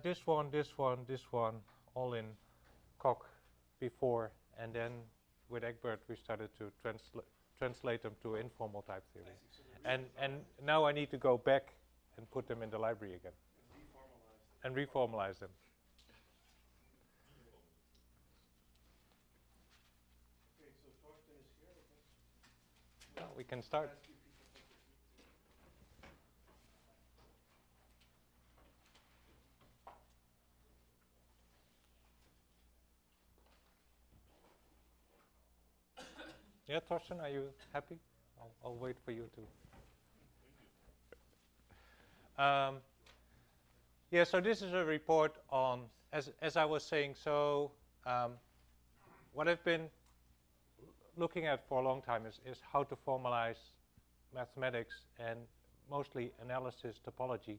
This one, this one, this one, all in Coq before, and then with Egbert we started to translate them to informal type theory. And now I need to go back and put them in the library again. And reformalize them. Okay, so Thorsten is here. Well, we can start. Yeah, Thorsten, are you happy? I'll wait for you to. Yeah, so this is a report on, as I was saying, so what I've been looking at for a long time is how to formalize mathematics and mostly analysis topology.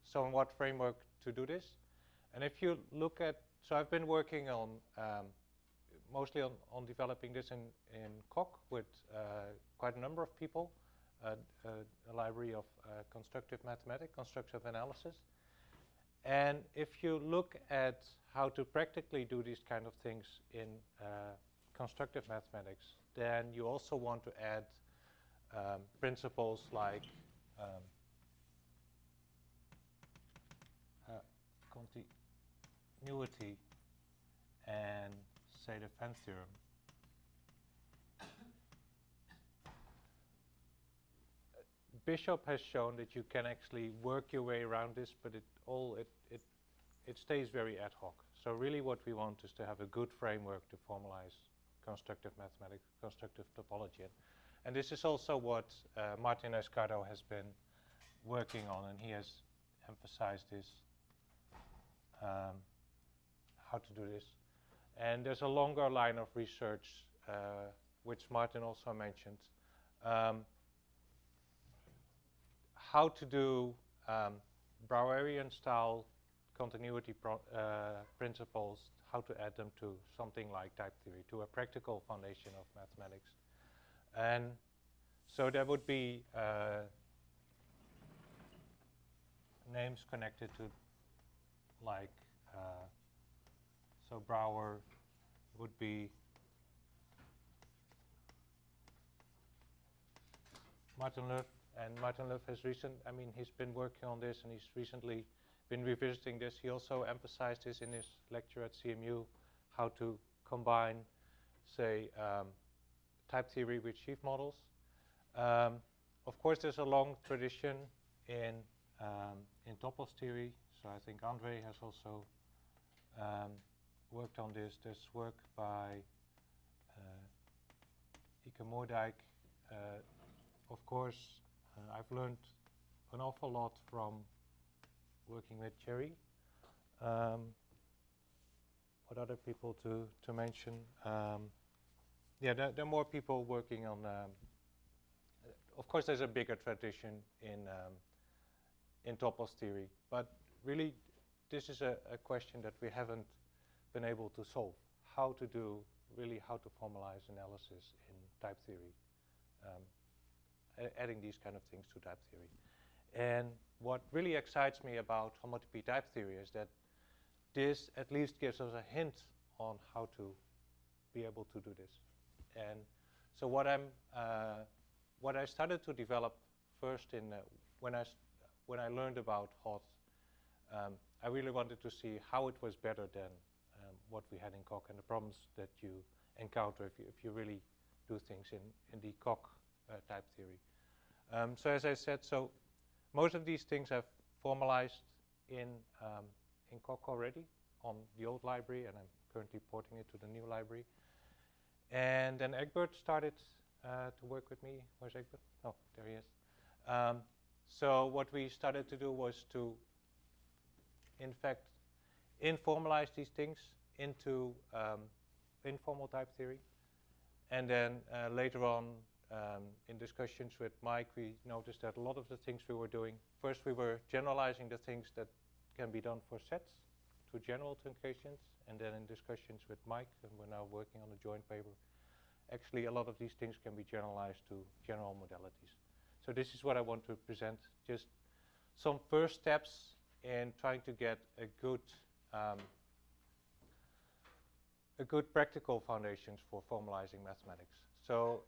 So in what framework to do this? And if you look at, so I've been working on mostly on developing this in Coq with quite a number of people, a library of constructive mathematics, constructive analysis. And if you look at how to practically do these kind of things in constructive mathematics, then you also want to add principles like continuity and say the Venn theorem. Bishop has shown that you can actually work your way around this, but it stays very ad hoc. So really what we want is to have a good framework to formalize constructive mathematics, constructive topology. And this is also what Martin Escardo has been working on, and he has emphasized this, how to do this. And there's a longer line of research, which Martin also mentioned, how to do Browerian-style continuity principles, how to add them to something like type theory, to a practical foundation of mathematics. And so there would be names connected to, like, so Brouwer would be Martin Löf, and Martin Löf has he's been working on this, and he's recently been revisiting this. He also emphasized this in his lecture at CMU, how to combine, say, type theory with sheaf models. Of course, there's a long tradition in topos theory, so I think Andre has also worked on this. There's work by Ike Moerdijk. Of course, I've learned an awful lot from working with Jerry. What other people to mention? Yeah, there are more people working on. Of course, there's a bigger tradition in topos theory, but really, this is a question that we haven't been able to solve. How to formalize analysis in type theory, adding these kind of things to type theory. And what really excites me about homotopy type theory is that this at least gives us a hint on how to be able to do this. And so what I started to develop first in when I learned about HOT, I really wanted to see how it was better than what we had in Coq and the problems that you encounter if you really do things in the Coq type theory. So as I said, so most of these things I've formalized in Coq already on the old library, and I'm currently porting it to the new library. And then Egbert started to work with me. Where's Egbert? Oh, there he is. So what we started to do was to, in fact, informalize these things into informal type theory. And then later on, in discussions with Mike, we noticed that a lot of the things we were doing, first we were generalizing the things that can be done for sets to general truncations, and then in discussions with Mike, and we're now working on a joint paper, actually a lot of these things can be generalized to general modalities. So this is what I want to present, just some first steps in trying to get a good practical foundations for formalizing mathematics. So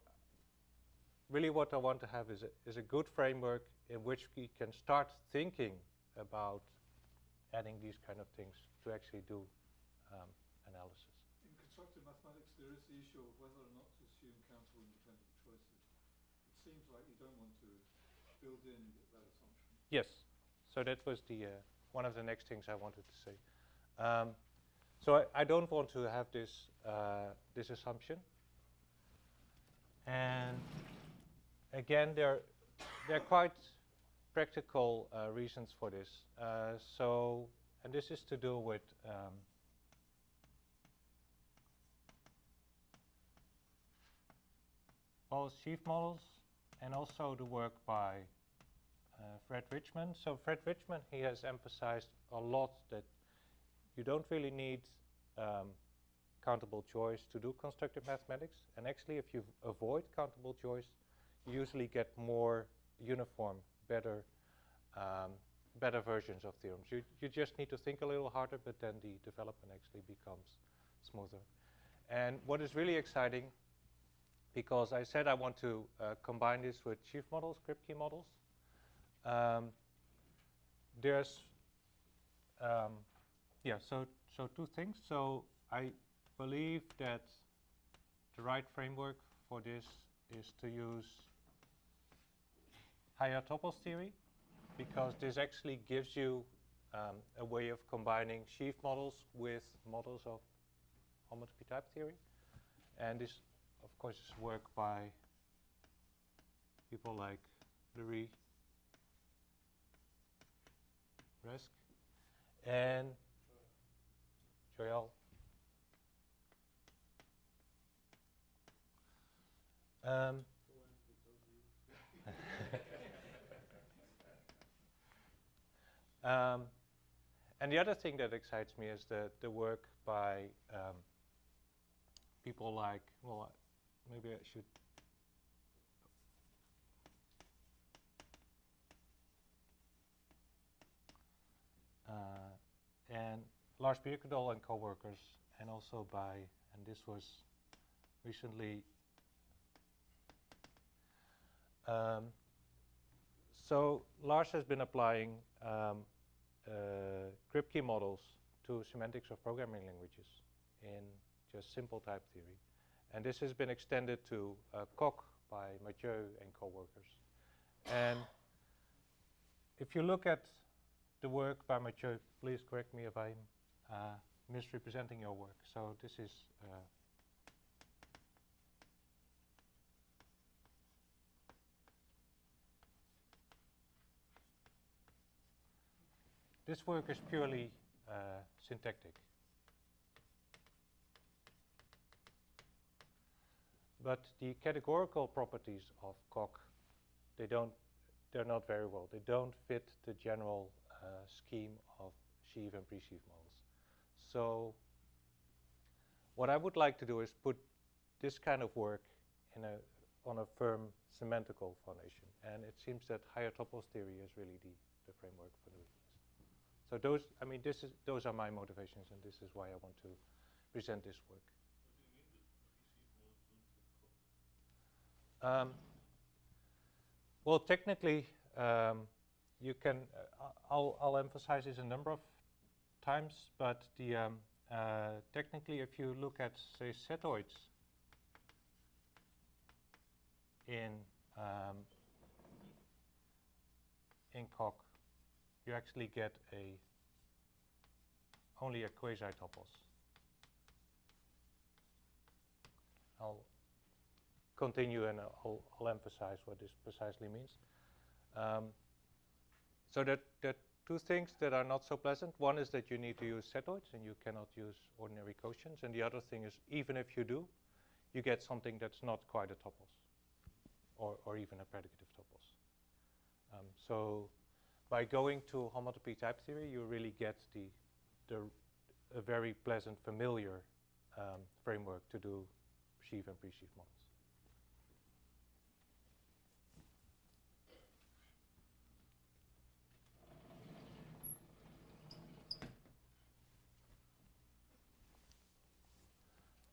really what I want to have is a good framework in which we can start thinking about adding these kind of things to actually do analysis. In constructive mathematics, there is the issue of whether or not to assume countable independent choices. It seems like you don't want to build in that assumption. Yes. So that was the one of the next things I wanted to say. So I don't want to have this this assumption. And again, there are quite practical reasons for this. And this is to do with both sheaf models and also the work by Fred Richmond. So Fred Richmond, he has emphasized a lot that you don't really need countable choice to do constructive mathematics. And actually, if you avoid countable choice, you usually get more uniform, better versions of theorems. You just need to think a little harder, but then the development actually becomes smoother. And what is really exciting, because I said I want to combine this with sheaf models, Kripke models. There's so two things. So I believe that the right framework for this is to use higher tuples theory, because this actually gives you a way of combining sheaf models with models of homotopy type theory. And this, of course, is work by people like Lurie, Resk, and Joyal. And the other thing that excites me is the work by people like, well, maybe I should. And Lars Birkedal and co-workers, and also by, and this was recently, so Lars has been applying Kripke models to semantics of programming languages in just simple type theory. And this has been extended to Kok by Mathieu and co-workers. And if you look at the work by Mathieu, please correct me if I'm misrepresenting your work. So this is this work is purely syntactic. But the categorical properties of Kok, they're not very well. They don't fit the general scheme of sheaf and pre-sheaf models. So what I would like to do is put this kind of work on a firm semantical foundation. And it seems that higher tuples theory is really the framework for doing this. So those are my motivations, and this is why I want to present this work. Well, technically, you can. I'll emphasize this a number of times, but technically, if you look at, say, setoids in Kok, you actually get only a quasi-tuples. I'll continue and I'll emphasize what this precisely means. So that two things that are not so pleasant. One is that you need to use setoids and you cannot use ordinary quotients. And the other thing is, even if you do, you get something that's not quite a tuples, or even a predicative tuples. So by going to homotopy type theory, you really get a very pleasant, familiar framework to do sheaf and pre-sheaf models.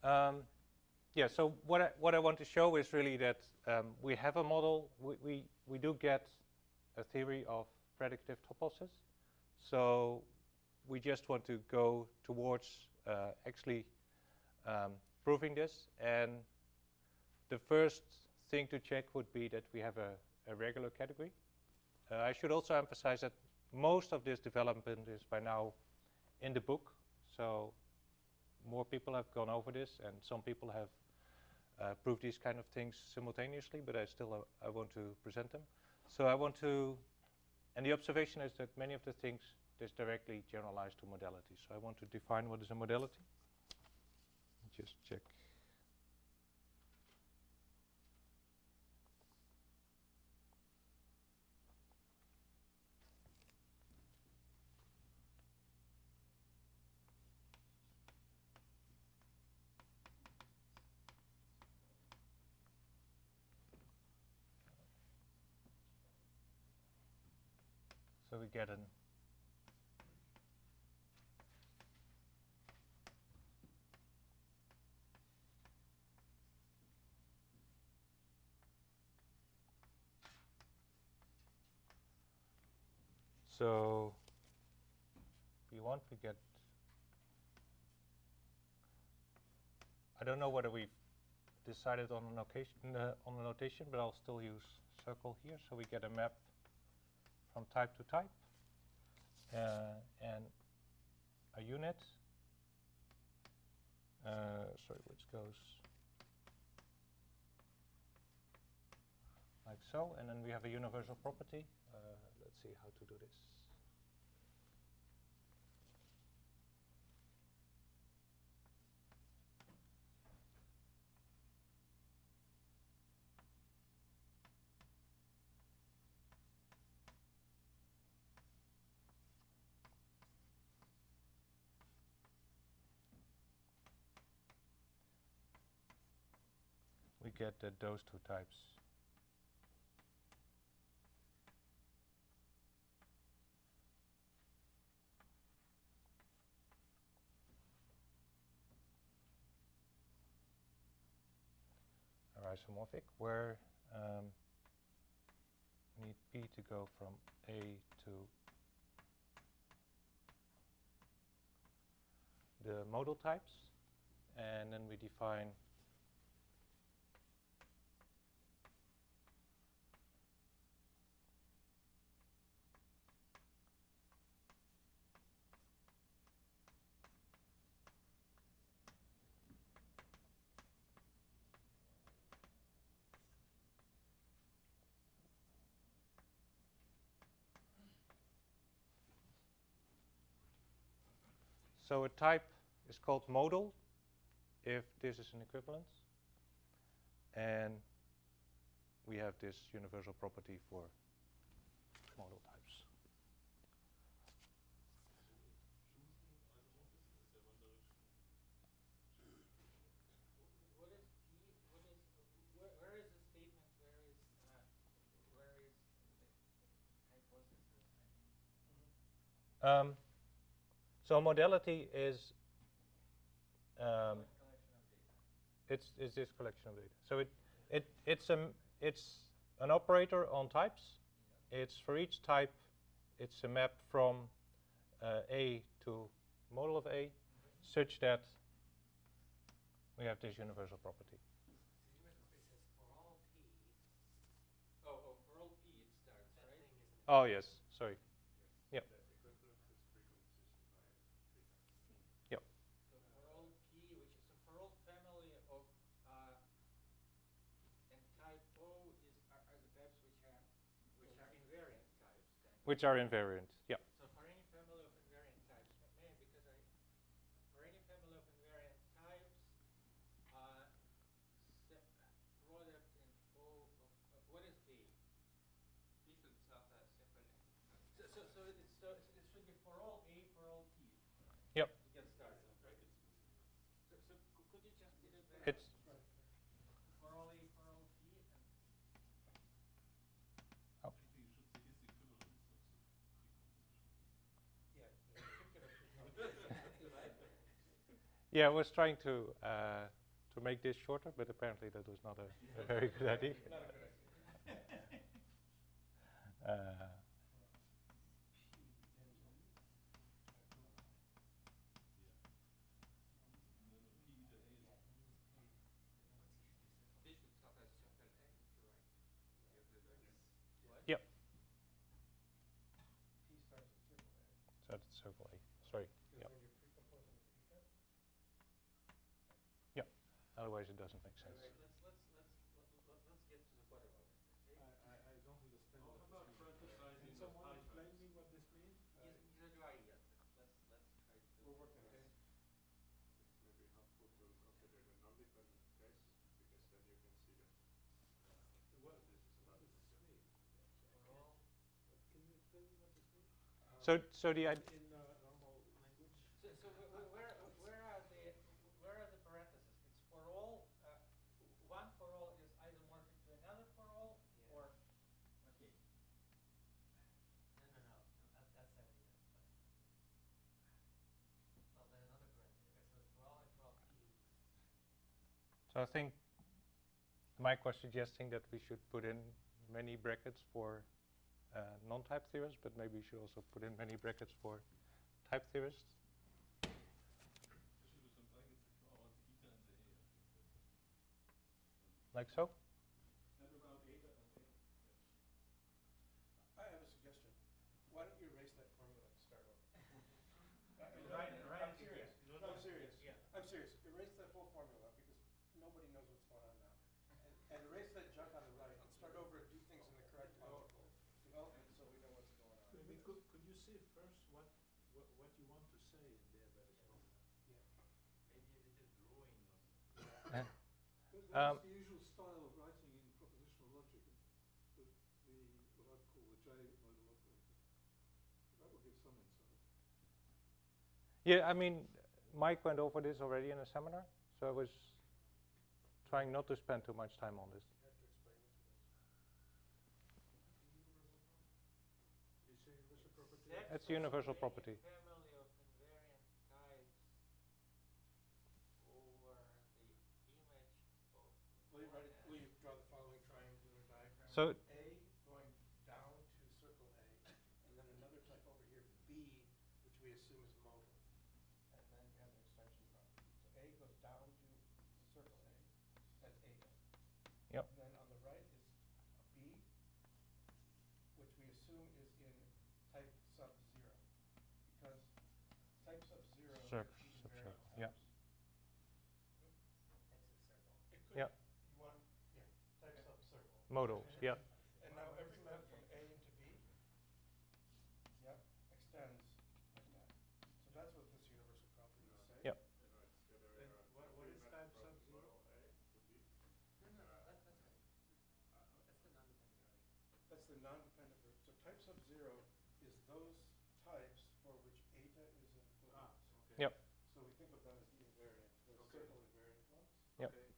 Yeah, so what I want to show is really that we have a model. We do get a theory of predictive hypothesis. So we just want to go towards actually proving this. And the first thing to check would be that we have a regular category. I should also emphasize that most of this development is by now in the book. So more people have gone over this, and some people have proved these kind of things simultaneously, but I want to present them. So I want to, and the observation is that many of the things is directly generalized to modality. So I want to define what is a modality. Just check. So we get an so we get, I don't know whether we've decided on a notation, but I'll still use circle here. So we get a map from type to type and a unit. Sorry, which goes like so, and then we have a universal property. Let's see how to do this. We get those two types. Are isomorphic, where need P to go from A to the modal types, and then we define so a type is called modal if this is an equivalence, and we have this universal property for modal types. What is P? Where is the statement? Where is the hypothesis? I mean. So modality is Collection of data. it's this collection of data. So it's an operator on types. Yeah. It's for each type, it's a map from A to model of A, such that we have this universal property. It says for all P. Oh, for all P it starts, that right? Oh yes, sorry. Yep. The equivalence is precomposition by Yep. So for all P, for all family of and type O are the types which are invariant types, kind of. Which are invariant. Yeah. So for any family of invariant types, for any family of invariant types, product in O of what is A? P should start as simple A. So it should be for all A for all P. Yep. To get started, right? So could you just get it back? It's For all A for all P and. Oh. Actually, you should say is equivalence of the precomposition. Yeah. Yeah, I was trying to make this shorter, but apparently that was not a very good idea. Not a good idea. Uh, P should start as circle A if you write. You have the values. What? Yep. P starts at circle A. so that's circle A. Sorry. Because Yep. then you're precomposing with eta. Otherwise, it doesn't make sense. Let's get to the bottom of it, okay? I don't understand How what about this means. parenthesizing Can the someone pi explain times? me what this means? Neither do I yet, but let's try to. We're working on Okay. this. It's maybe helpful to consider the non-dependent case, because then you can see that What, this is what about does this mean? For all, Can you explain me what this means? So the In normal language? so where are the parentheses? It's for all. One for all is isomorphic to another for all, or okay. No. That's outside the well, then another parenthesis. So it's for all and for all p. So I think Mike was suggesting that we should put in many brackets for non-type theorists, but maybe we should also put in many brackets for type theorists. You should do some brackets for all the eta and the a, I think. Like so? And about eta and a. I have a suggestion. Why don't you erase that formula and start over? Right, I'm serious. No, No, I'm serious. Yeah. I'm serious. Erase that whole formula because nobody knows what's going on now. And erase that junk on the right and start over and do things in the correct logical development so we know what's going on. I mean, could you say first what you want to say in there that is wrong? Maybe a little drawing or something. That's the usual style of writing in propositional logic, what I've called the J modal operator. That will give some insight. Yeah, I mean, Mike went over this already in a seminar, so I was trying not to spend too much time on this. You have to explain it to us. You say universal property? That's a universal property. Family of invariant types over the image of. Will you draw the following triangular diagram? So A going down to circle A, and then another type over here, B, which we assume is modal. And then you have an extension property. So A goes down to circle A, that's eta. Yep. And then on the right is a B, which we assume is in type sub-zero. Because type sub-zero is Sub- these sub-zero, invariant yeah. types. That's a circle. It could, Yeah. you want, type sub-circle. modals, yeah. And now every map from A into B, extends like that. So that's what this universal property is saying. Yep. And what is type sub-zero? A to B. No, that's right. That's the non-dependent version. That's the non-dependent version. So type sub-zero is those types for which eta is an equivalence. Okay. Yep. So we think of them as the invariant, the Okay. circle invariant ones. Yep. Okay.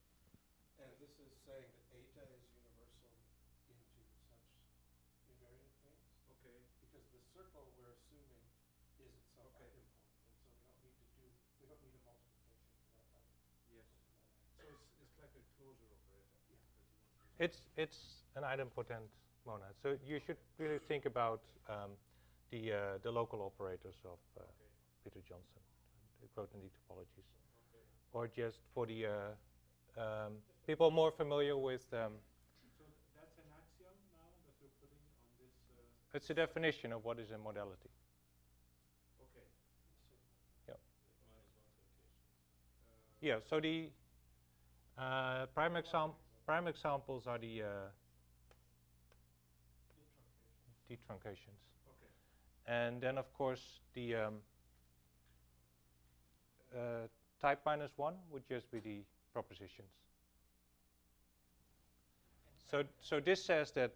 And this is saying that eta is universal into such invariant things. Okay. Because the circle we're assuming is itself Okay. idempotent, and so we don't need a multiplication for that number. Yes. So it's like a closure operator. Yeah. That you want to use. It's an idempotent monad. So you should really think about the local operators of Okay. Peter Johnson, the Grothendieck topologies. Okay. Or just for the people more familiar with, So that's an axiom now that you're putting on this. it's a definition of what is a modality. Okay. The circle. Yep. Minus one truncation. Yeah, so the prime examples are the The truncation. truncations. Okay. And then, of course, the type -1 would just be the propositions. So this says that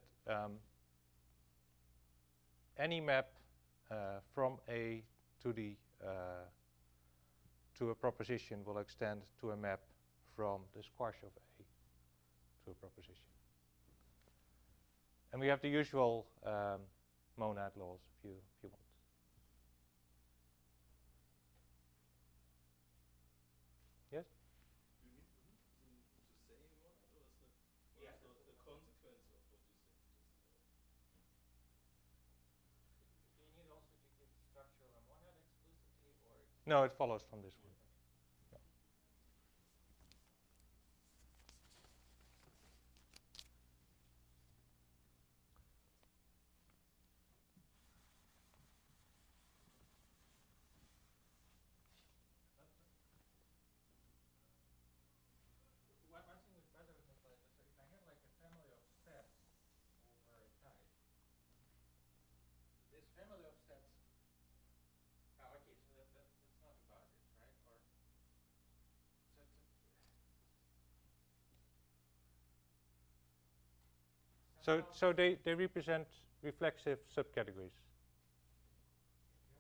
any map from A to the to a proposition will extend to a map from the squash of A to a proposition. And we have the usual monad laws if you want. No, it follows from this one. Yeah. One thing which bothers me slightly, so if I have like a family of sets over a type, this family of sets, okay, so that's not about it, right? Or so it's So they represent reflexive subcategories.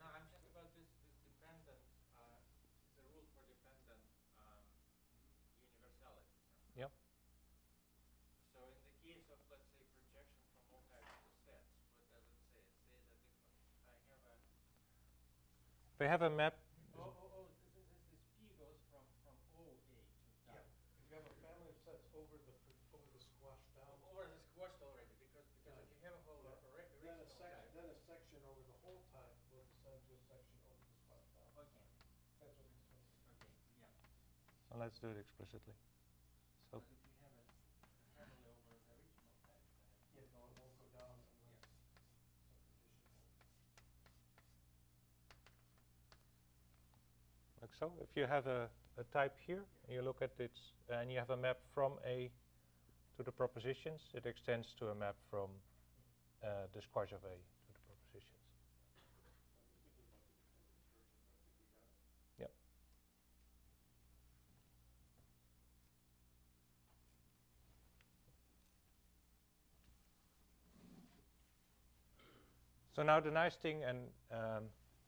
no, I'm just about this dependent, the rule for dependent universality somehow. Yep. So in the case of, let's say, projection from all types to sets, what does it say? It says that if I have a They have a map. this P goes from OA to Yeah. type. If you have a family of sets over the squashed down. Over the squashed already, because if you have a whole Then original type. then a section over the whole type will descend to a section over the squashed down. Okay. That's what he's trying to say. Okay. Yeah. So let's do it explicitly. So But if you have a family over the original type, then Yeah, no, it won't go down unless Yeah. some condition holds. like so. If you have a type here, and you look at it, and you have a map from A to the propositions, it extends to a map from the squash of A to the propositions. I was thinking about the dependent version, but I think we got it. Yep. So now the nice thing, and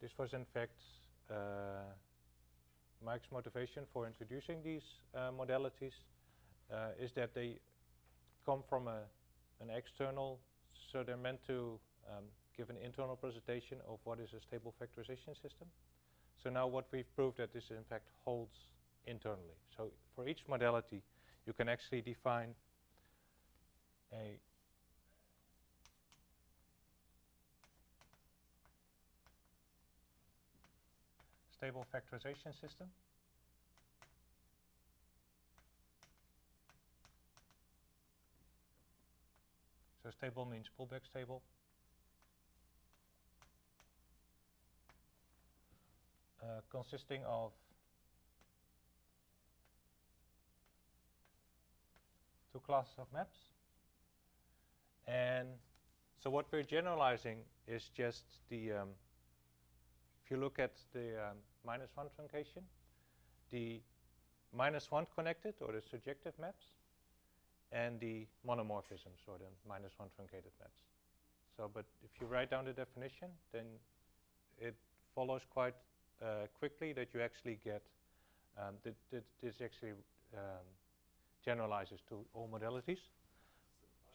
this was in fact Mike's motivation for introducing these modalities, is that they come from an external, so they're meant to give an internal presentation of what is a stable factorization system. So now what we've proved that this in fact holds internally. So for each modality, you can actually define a stable factorization system. So stable means pullback stable. Consisting of two classes of maps. And so what we're generalizing is just the, if you look at the -1 truncation, the -1 connected or the surjective maps, and the monomorphisms or the -1 truncated maps. So, but if you write down the definition, then it follows quite quickly that you actually get this actually generalizes to all modalities.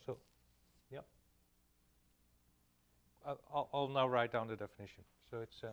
So, yeah. I'll now write down the definition. So it's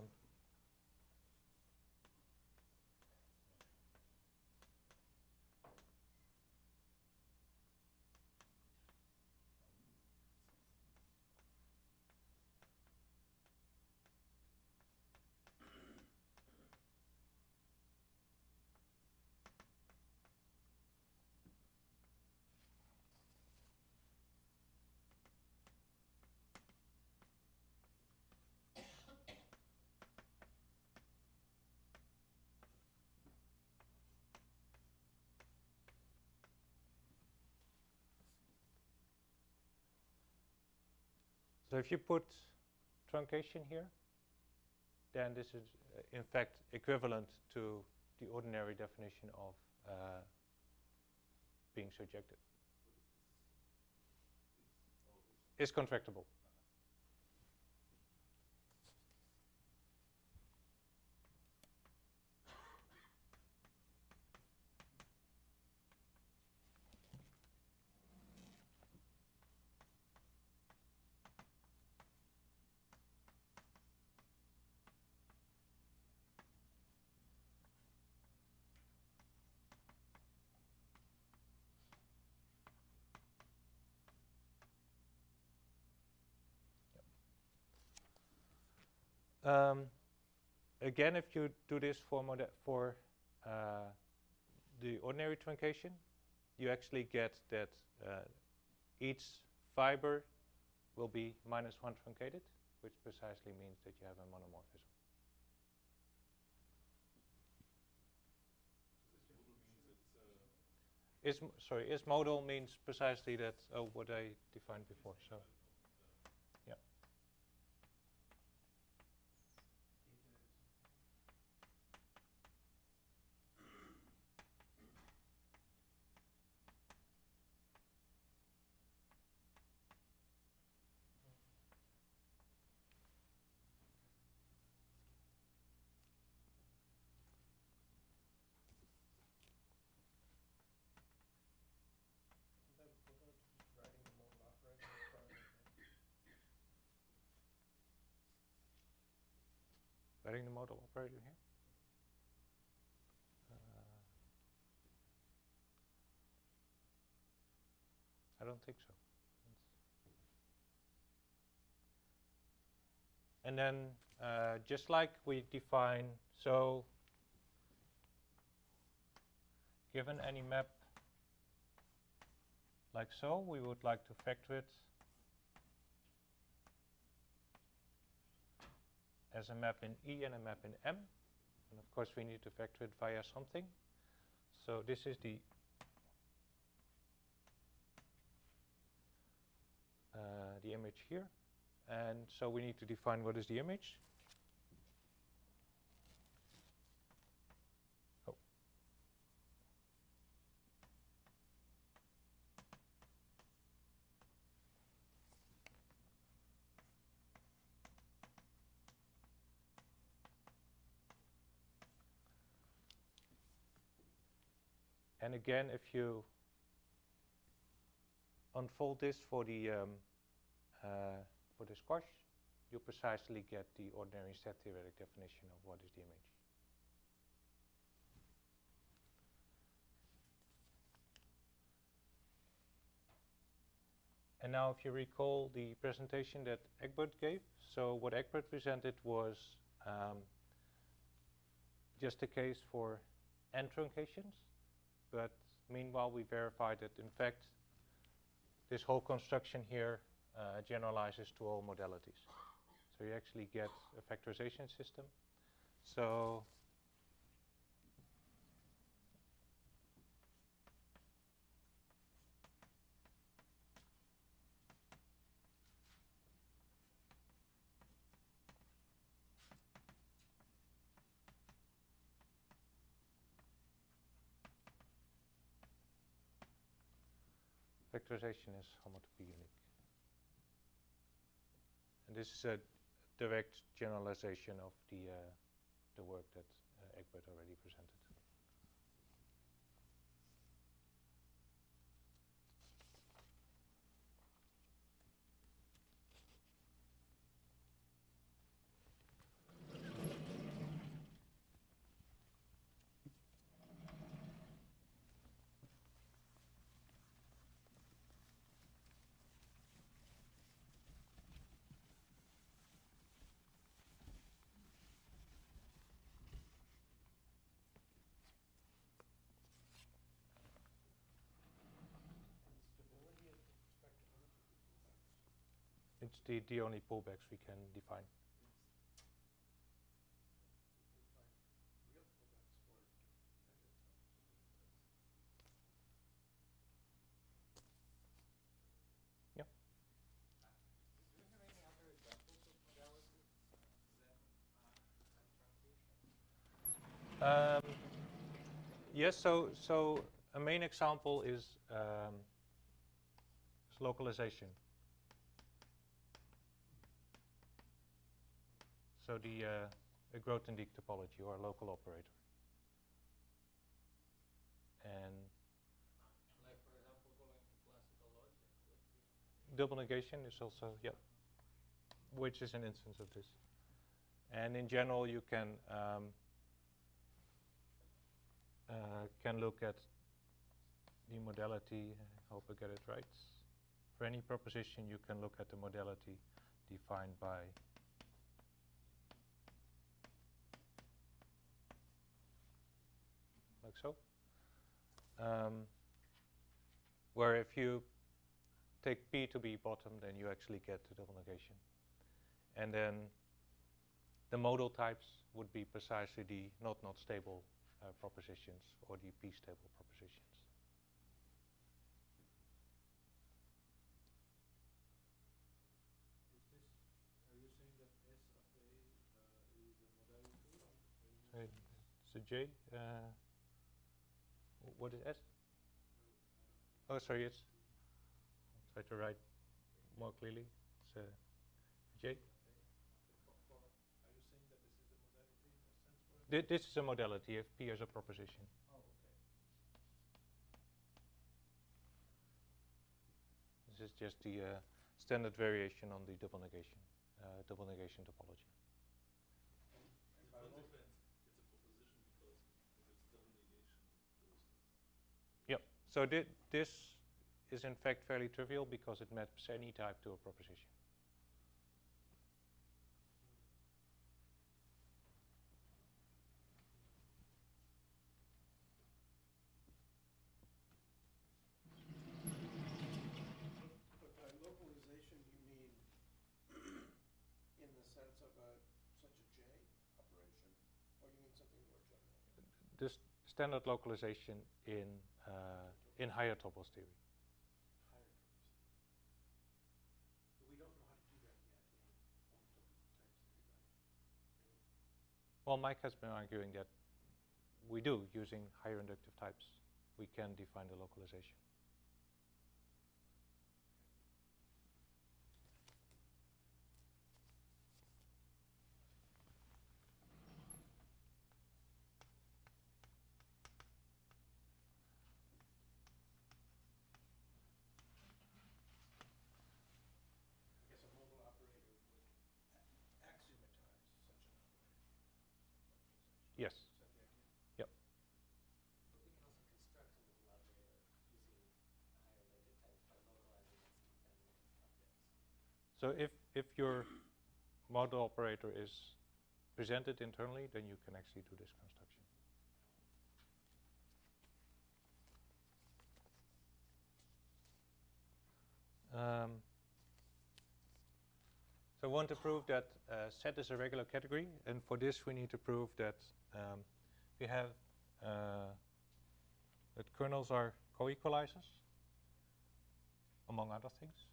so if you put truncation here, then this is in fact equivalent to the ordinary definition of being surjected. Is contractible. again, if you do this for the ordinary truncation, you actually get that each fiber will be -1 truncated, which precisely means that you have a monomorphism. Is modal means precisely that, what I defined before. So, yeah. Isn't that equivalent to just writing the modal operator and throwing it in? Writing the modal operator here. I don't think so. And then, just like we define, so given any map like so, we would like to factor it as a map in E and a map in M. And of course, we need to factor it via something. So this is the image here. And so we need to define what is the image. Oh. And again, if you unfold this for the squash, you precisely get the ordinary set theoretic definition of what is the image. And now if you recall the presentation that Egbert gave, so what Egbert presented was just a case for n truncations, but meanwhile we verified that in fact this whole construction here generalizes to all modalities. So you actually get a factorization system. So factorization is homotopy unique. And this is a direct generalization of the work that Egbert already presented. It's the only pullbacks we can define. Yeah. Do you have any other examples of modalities than truncation? Yes, so a main example is localization. So the Grothendieck topology or local operator. And Like, for example, going to classical logic would be... double negation is also, yeah, which is an instance of this. And in general, you can look at the modality, I hope I get it right. For any proposition, you can look at the modality defined by like so. Where if you take P to be bottom, then you actually get the double negation. And then the modal types would be precisely the not stable propositions or the P stable propositions. Are you saying that S of A is a modality? It's a J. What is S? Oh, sorry, it's. I'll try to write more clearly. It's a J. Are you saying that this is a modality in a sense for it? This is a modality if P is a proposition. Oh, okay. This is just the standard variation on the double negation topology. And As by a lo- consequence, it's a proposition because if it's double negation, those Yep. So this is in fact fairly trivial because it maps any type to a proposition. But by localization, you mean in the sense of such a J operation, or you mean something more general? This standard localization in higher topos theory. Higher terms. But we don't know how to do that yet in multiple type theory, right? Well, Mike has been arguing that we do using higher inductive types. We can define the localization. I guess a modal operator would axiomatize such an operator. Localization. Yes. Is that the idea? Yep. But we can also construct a modal operator using a higher inductive type by localizing its family of bits. So if your model operator is presented internally, then you can actually do this construction. So I want to prove that set is a regular category, and for this we need to prove that we have that kernels are co-equalizers, among other things.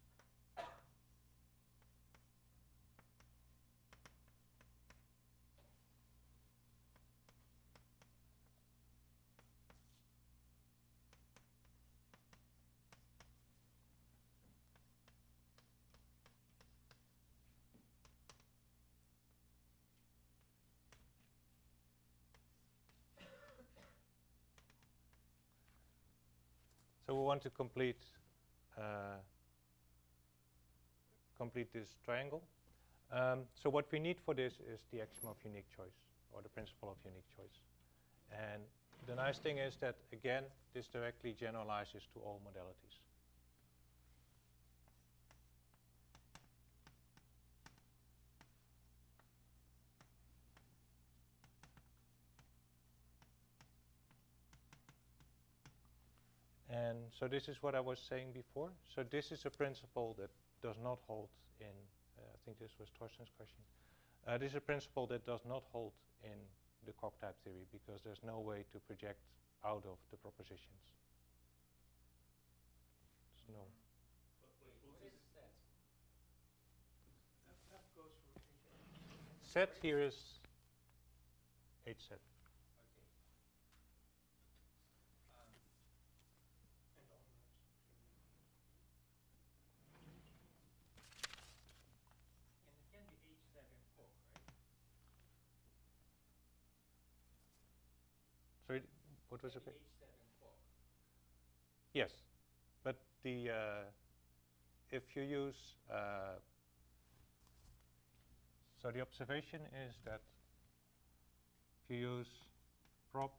So we want to complete this triangle. So what we need for this is the axiom of unique choice, or the principle of unique choice. And the nice thing is that, again, this directly generalizes to all modalities. And so this is what I was saying before. So this is a principle that does not hold in, I think this was Torsten's question. This is a principle that does not hold in the Coq type theory because there's no way to project out of the propositions. There's no. Wait, what is set? F goes from A to H. Set here is hSet. Okay. And all maps And it can be hSet and Coq, right? Sorry, what was It it? can be hSet and Coq. Yes, but the if you use so the observation is that if you use prop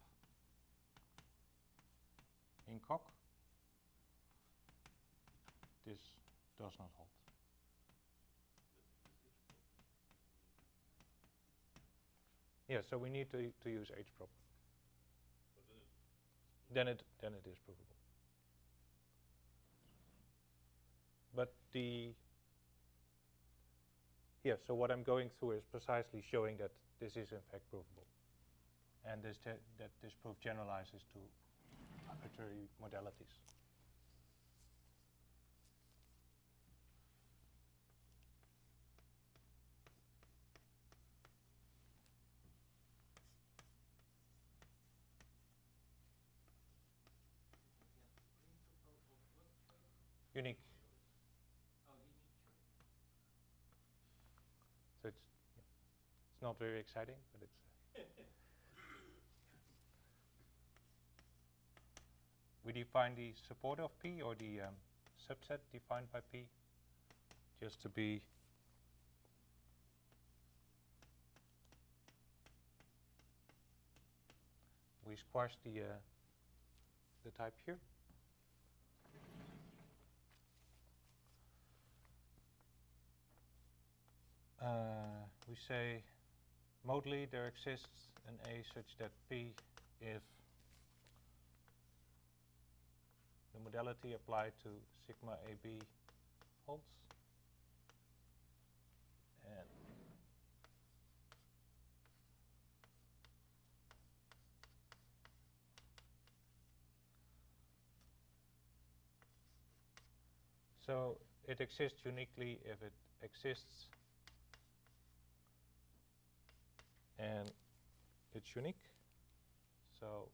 in Coq, this does not hold. Yeah, so we need to use hprop. But then then it is provable. But so what I'm going through is precisely showing that this is in fact provable, and that this proof generalizes to arbitrary modalities. Unique. Oh, unique choice. So it's not very exciting, but it's. We define the support of P or the subset defined by P, just to be. We squash the type here. We say modally there exists an A such that P, if the modality applied to sigma AB holds, and so it exists uniquely if it exists and it's unique. So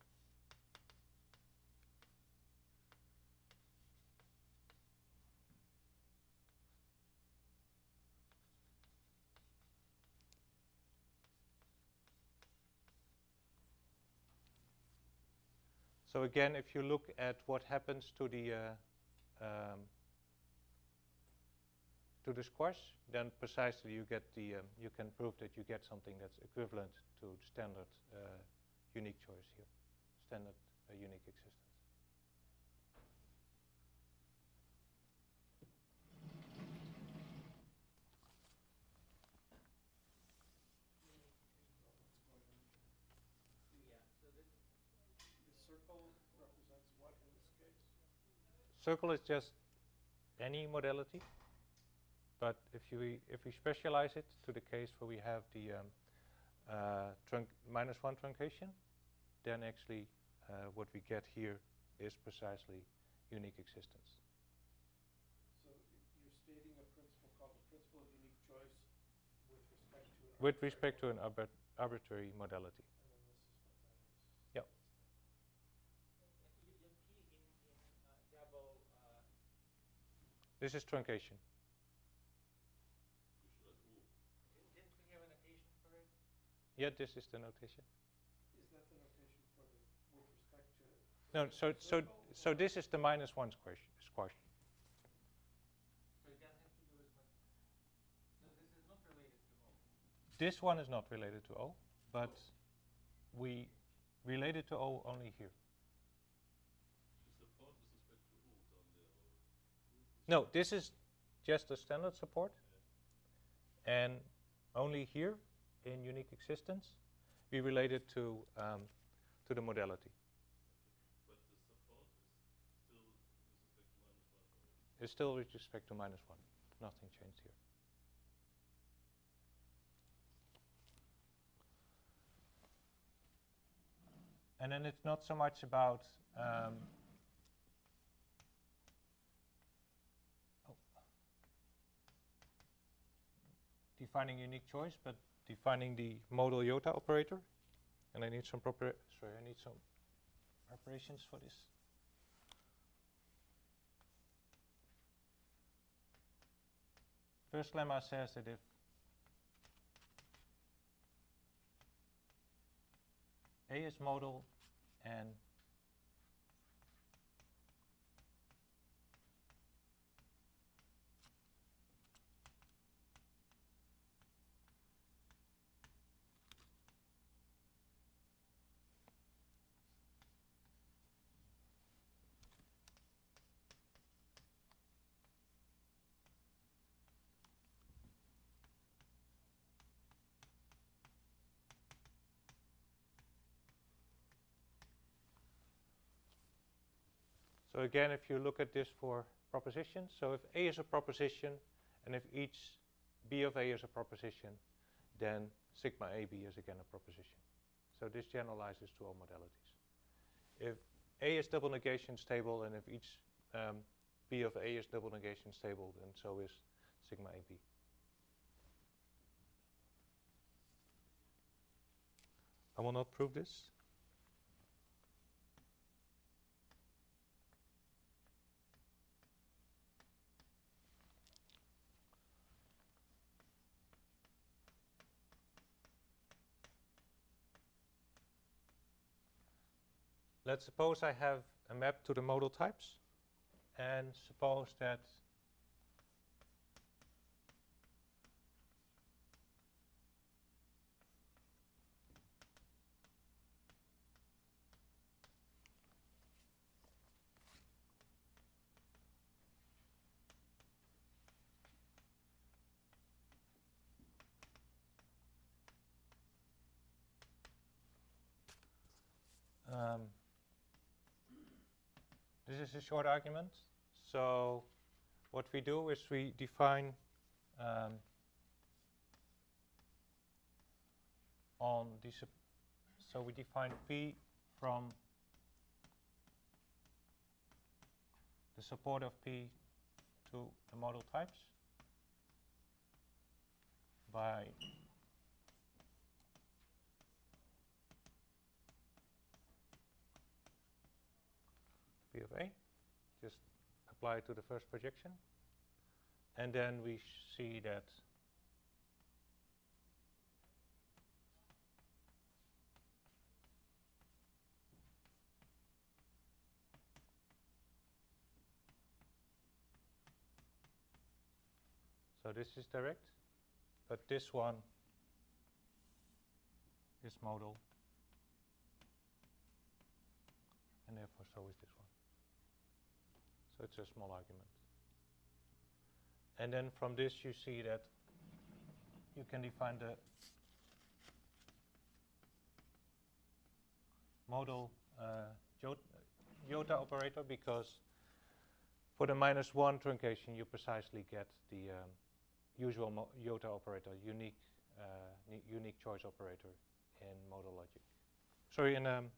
again, if you look at what happens to the squash, then precisely you get the you can prove that you get something that's equivalent to standard unique choice here, standard unique existence. Yeah, so this The circle represents what in this case? Circle is just any modality, but if we specialize it to the case where we have the -1 truncation, then actually what we get here is precisely unique existence. So you're stating a principle called the principle of unique choice With respect to an arbitrary modality. And then this is what that is. Yep. in P in double. This is truncation. Didn't we have a notation for it? Yeah, this is the notation. Is that the notation for the with respect to? No, so this is the -1 squash. So it doesn't have to do with what. So this is not related to O. This one is not related to O, but we relate it to O only here. No, this is just a standard support, and only here in unique existence we relate it to the modality. But the support is still with respect to -1. It's still with respect to -1. Nothing changed here. And then it's not so much about defining unique choice, but defining the modal iota operator. And I need some operations for this. First lemma says that if A is modal and So again, if you look at this for propositions, so if A is a proposition, and if each B of A is a proposition, then sigma AB is again a proposition. So this generalizes to all modalities. If A is double negation stable, and if each B of A is double negation stable, then so is sigma AB. I will not prove this. Let's suppose I have a map to the modal types, and suppose that this is a short argument. So what we do is we define on the so we define P from the support of P to the modal types by P of A, just apply it to the first projection, and then we see that so this is direct, but this one is modal, and therefore so is this one. So it's a small argument. And then from this you see that you can define the modal iota operator, because for the -1 truncation you precisely get the usual iota operator, unique choice operator in modal logic. Sorry, in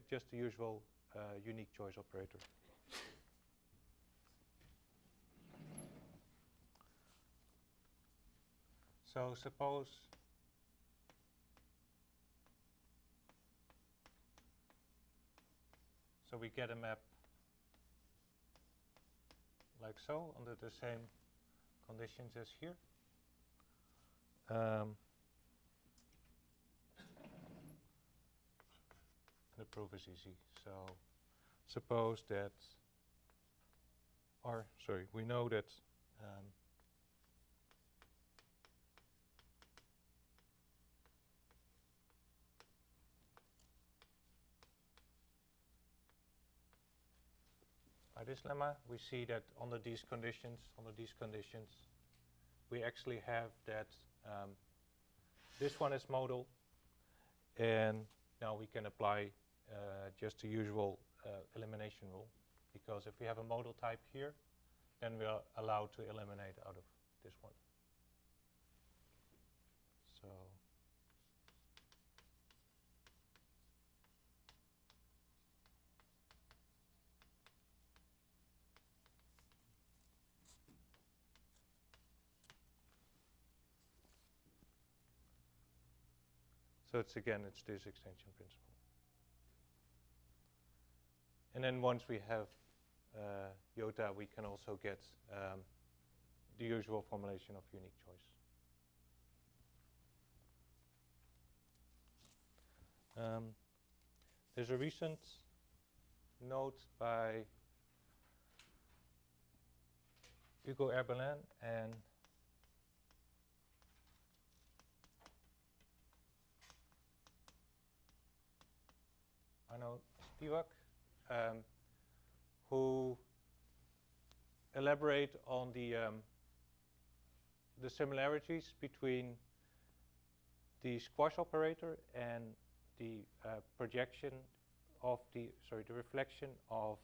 just the usual unique choice operator. So suppose we get a map like so, under the same conditions as here. The proof is easy. So suppose that, or sorry, we know that by this lemma, we see that under these conditions, we actually have that this one is modal, and now we can apply just the usual elimination rule, because if we have a modal type here, then we are allowed to eliminate out of this one. So it's this extension principle. And then once we have iota, we can also get the usual formulation of unique choice. There's a recent note by Hugo Herbelin and Arno Spivak, who elaborate on the similarities between the squash operator and the projection of the reflection of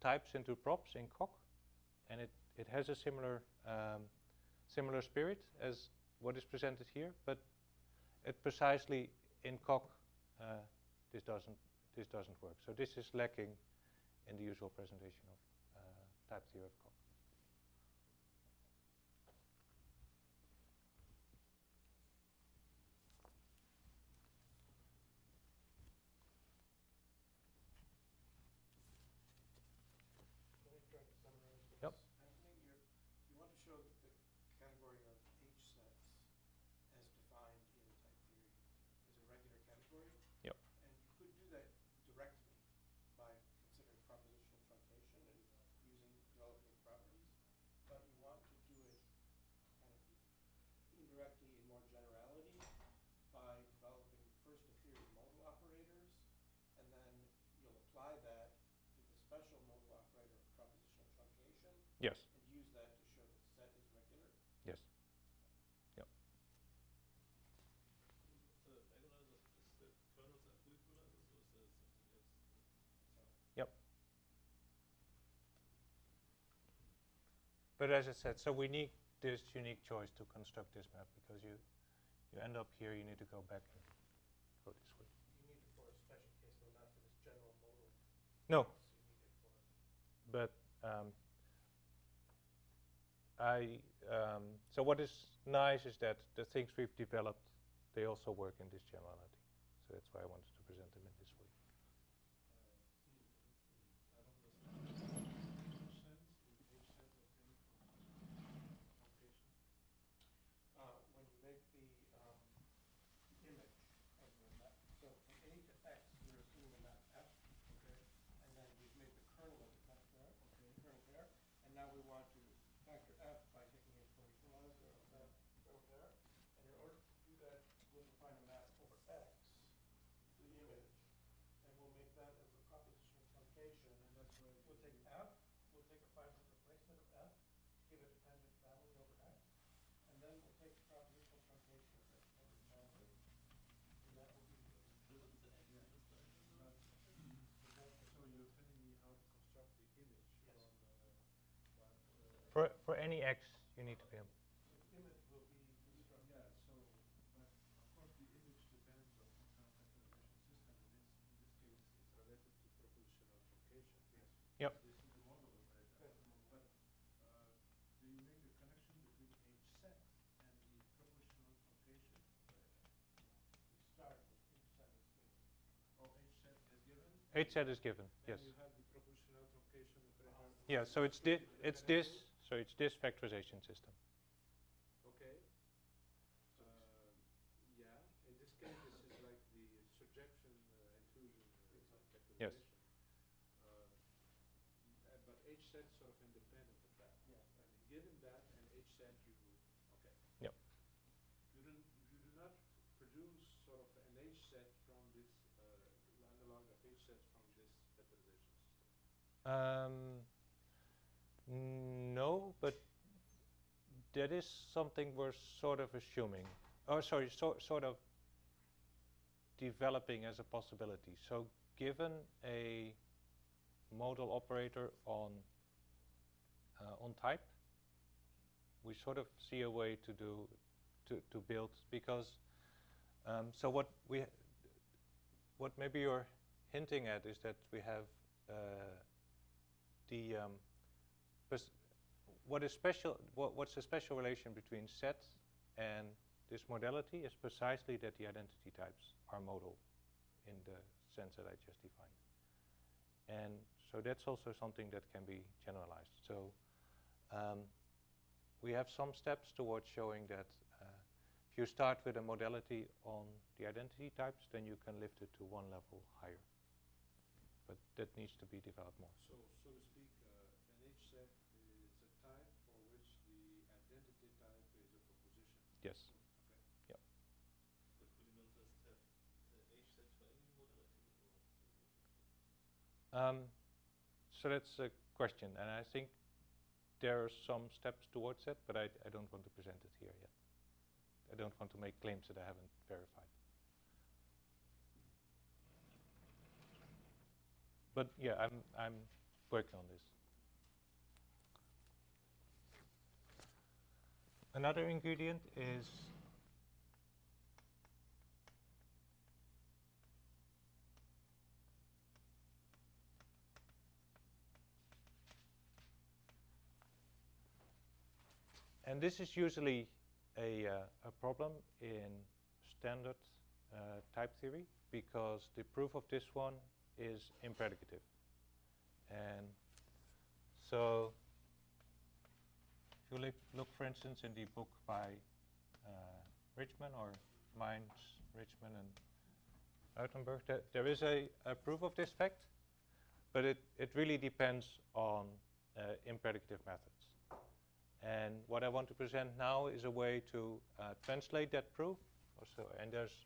types into props in Coq, and it has a similar similar spirit as what is presented here, but it precisely in Coq this doesn't work. So this is lacking in the usual presentation of type theory of Coq. Let me try to summarize this. Yep. Anthony, you want to show that the category of hSets as defined in type theory is a regular category. Yep. And you could do that directly by considering propositional truncation and developing its properties, but you want to do it kind of indirectly in more generality by developing first a theory of modal operators, and then you'll apply that to the special modal operator of propositional truncation. Yes. And use that to show that set is regular. Yes. Yep. The diagonalizers, is the kernels are full equalizers or is there something else? Yep. But as I said, so we need this unique choice to construct this map, because you end up here, you need to go back and go this way. You need it for a special case, though, not for this general modal. No, case. You need it for but so what is nice is that the things we've developed, they also work in this generality. So that's why I wanted to present them in this way. when you make the image of the map. So from A to X, we're assuming the map F, okay? And then we've made the kernel of the map there, okay, kernel there. And now we want to factor F by taking a full equalizer of that kernel there. And in order to do that, we'll define a map over X, the image, and we'll make that as a propositional truncation. And that's where we'll take F, we'll take a 500 replacement of F, give it a tangent family over X. And then we'll take the propositional truncation of that tangent family, and that will be This is the X, this is the diagonal. So you're telling me how to construct the image Yes. from For any x, you need to be able. So the image will be constructed. yeah. So, but of course the image depends on factorization system, and in this case it's related to propositional truncation. Yes. Yep. This is the model operator. That's the model. But do you make the connection between hSet and the propositional truncation operator? We start with hSet is given. Oh, hSet is given. hSet is given. Then Yes. you have the propositional truncation operator. Yeah. So it's this. So it's this factorization system. Okay. Yeah. In this case, this is like the surjection inclusion factorization. Yes. But hSet sort of independent of that. Yeah. I mean, given that and hSet, you okay. Yep. You do not produce sort of an hSet from this analog of hSet from this factorization system. No, but that is something we're sort of assuming. Oh, sorry, sort of developing as a possibility. So given a modal operator on type, we sort of see a way to do to build, because so what maybe you're hinting at is that we have what's the special relation between set and this modality is precisely that the identity types are modal in the sense that I just defined. And so that's also something that can be generalized. So we have some steps towards showing that if you start with a modality on the identity types, then you can lift it to one level higher. But that needs to be developed more. So to speak, an hSet is a type for which the identity type is a proposition. Yes. Okay. Yep. But could you not just have hSets for any modality? So that's a question, and I think there are some steps towards it, but I don't want to present it here yet. I don't want to make claims that I haven't verified. but yeah, I'm working on this. Another ingredient is and this is usually a problem in standard type theory, because the proof of this one is impredicative. And so if you look, for instance, in the book by Richman, or Mines, Richman, and Uitenberg, there is a proof of this fact, but it really depends on impredicative methods. And what I want to present now is a way to translate that proof. Also, and there's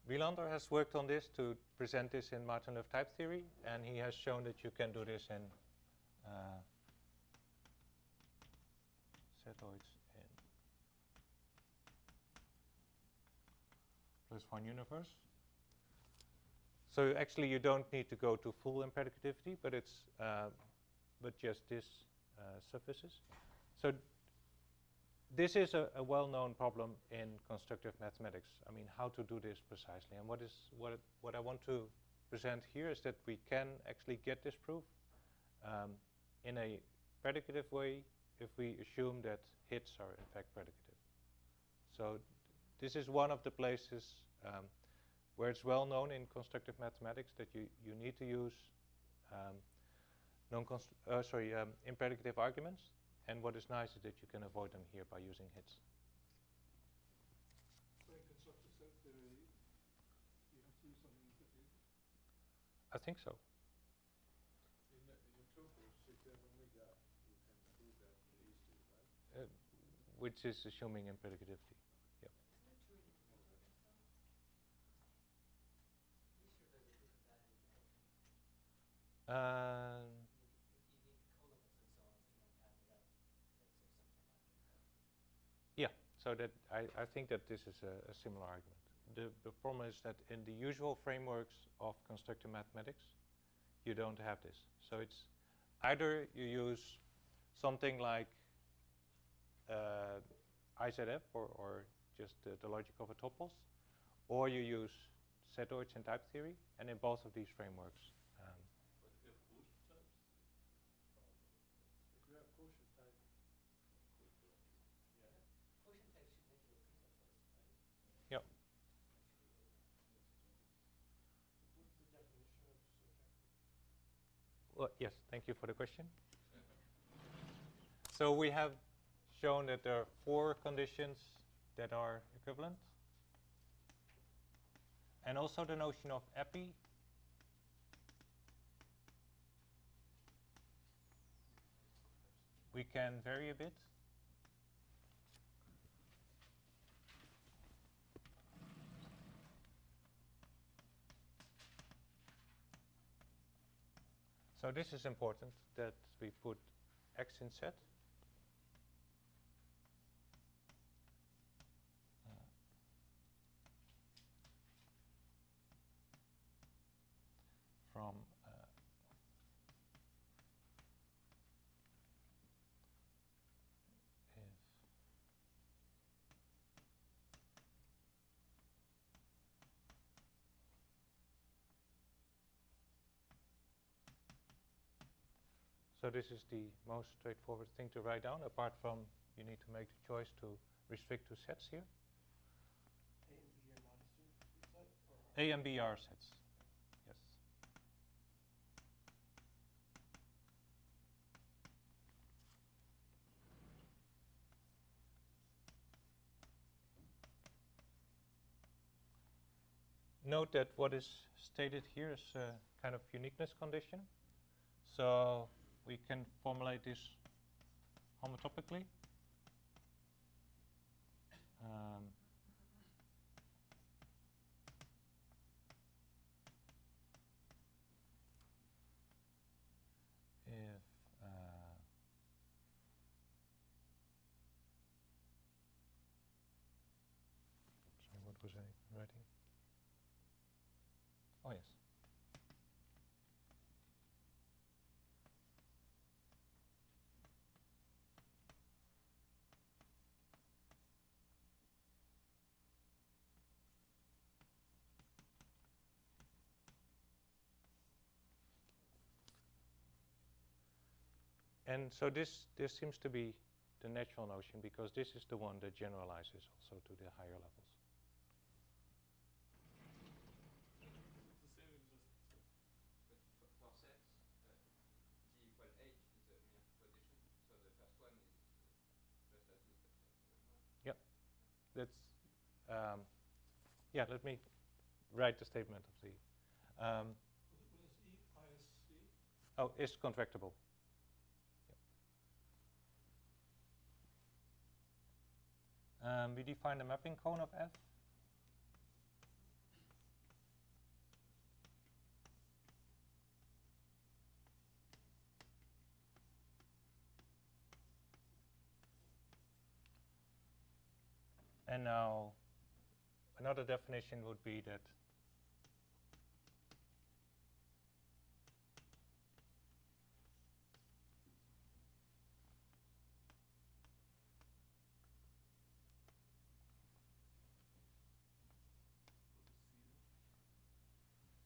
Wielander has worked on this to present this in Martin-Löf type theory, and he has shown that you can do this in setoids in +1 universe. So actually, you don't need to go to full impredicativity, but it's but just this suffices. So this is a well-known problem in constructive mathematics. I mean, how to do this precisely, and what I want to present here is that we can actually get this proof in a predicative way if we assume that hits are in fact predicative. So this is one of the places where it's well known in constructive mathematics that you need to use impredicative arguments. And what is nice is that you can avoid them here by using hits. So in constructive set theory, you have to use something imperative? I think so. In the tuples, if you have omega, you can do that easily, right? Which is assuming impredicativity. Yeah. Isn't that true in integrals, though? Pretty sure there's a proof of that in the algebra. You need the colimits and so on, so you don't have without hits or something like it. Yeah. So that I think that this is a similar argument. The problem is that in the usual frameworks of constructive mathematics, you don't have this. So it's either you use something like IZF or just the logic of a tuples, or you use setoids in type theory, and in both of these frameworks. But if you have quotient types, If you have quotient type, yeah. Quotient type should make you a pre-tuplist, right? Yeah. What's the definition of surjective? Well, yes, thank you for the question. So we have shown that there are 4 conditions that are equivalent. And also the notion of epi. We can vary a bit. So this is important, that we put x in set. From if so this is the most straightforward thing to write down, apart from you need to make the choice to restrict to sets here. A and B are not assumed to be set? Or A and B are sets. Yes. Note that what is stated here is a kind of uniqueness condition. So we can formulate this homotopically. If sorry, what was I writing? Oh yes. And so this seems to be the natural notion, because this is the one that generalizes also to the higher levels. It's the same, it's just But for sets, d equal h is a mere position, so the first one is just as good as the second one. Yep. That's yeah. Let me write the statement of the. What is EISC? Oh, is contractible. Yep. We define the mapping cone of F. And now another definition would be that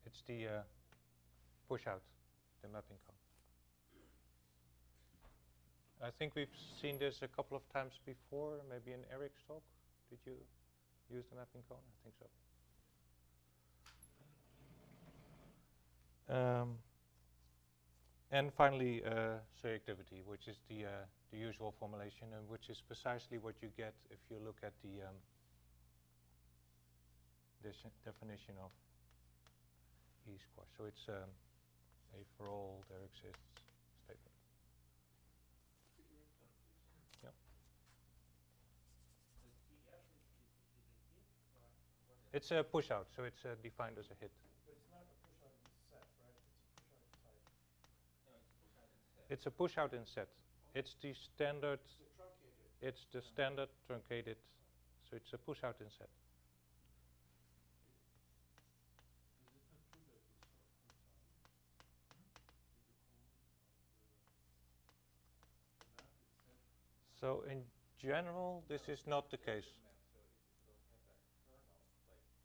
it's the push out, the mapping cone. I think we've seen this a couple of times before, maybe in Eric's talk. Did you use the mapping cone? I think so. And finally, surjectivity, which is the usual formulation, and which is precisely what you get if you look at the definition of E squash. So it's a for all there exists statement. Yep. The TF is a hit, or what is It's a push out, so it's defined as a hit. But it's not a push out in set, right? It's a push out type. No, it's push out and set. It's a push out in set. It's the standard. It's a truncated. It's the standard truncated. So it's a push out in set. Is it not true that it's sort of outside? Is the cone of the map itself? So in general, this is not the case. Map, so it will have like kernel, like, and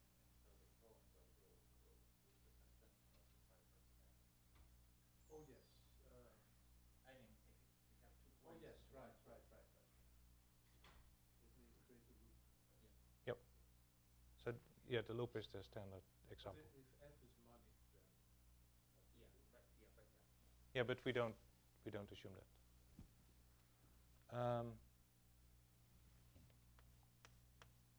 so the cone will go with the suspension of the cipher scan. Oh, yes. I mean, if you have 2 Oh, points. yes, it's right, one right, point. right, right. It may create a loop. Yep. So yeah, the loop is the standard But example. if f is monic, then Yeah, but yeah. Yeah, but we don't assume that. But you could have said that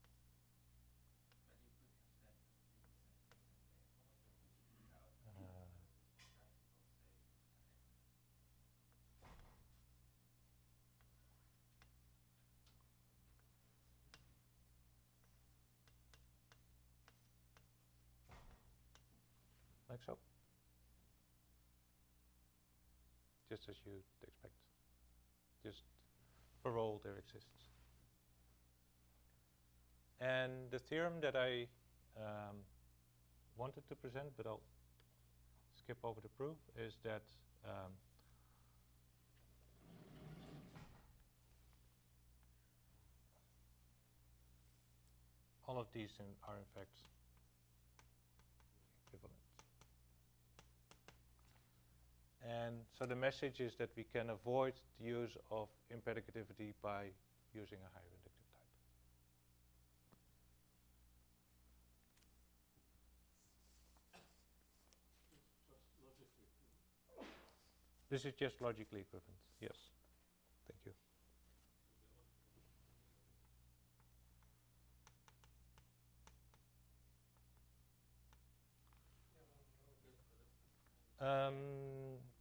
you would have taken the operator which push out and Uh, the other with contractible say disconnected. Like so. Just as you'd expect. Just for all there exists. And the theorem that I wanted to present, but I'll skip over the proof, is that all of these are in fact equivalent. And so the message is that we can avoid the use of impedicativity by using a higher inductive type. It's just logically equivalent. This is just logically equivalent. Yes. Thank you.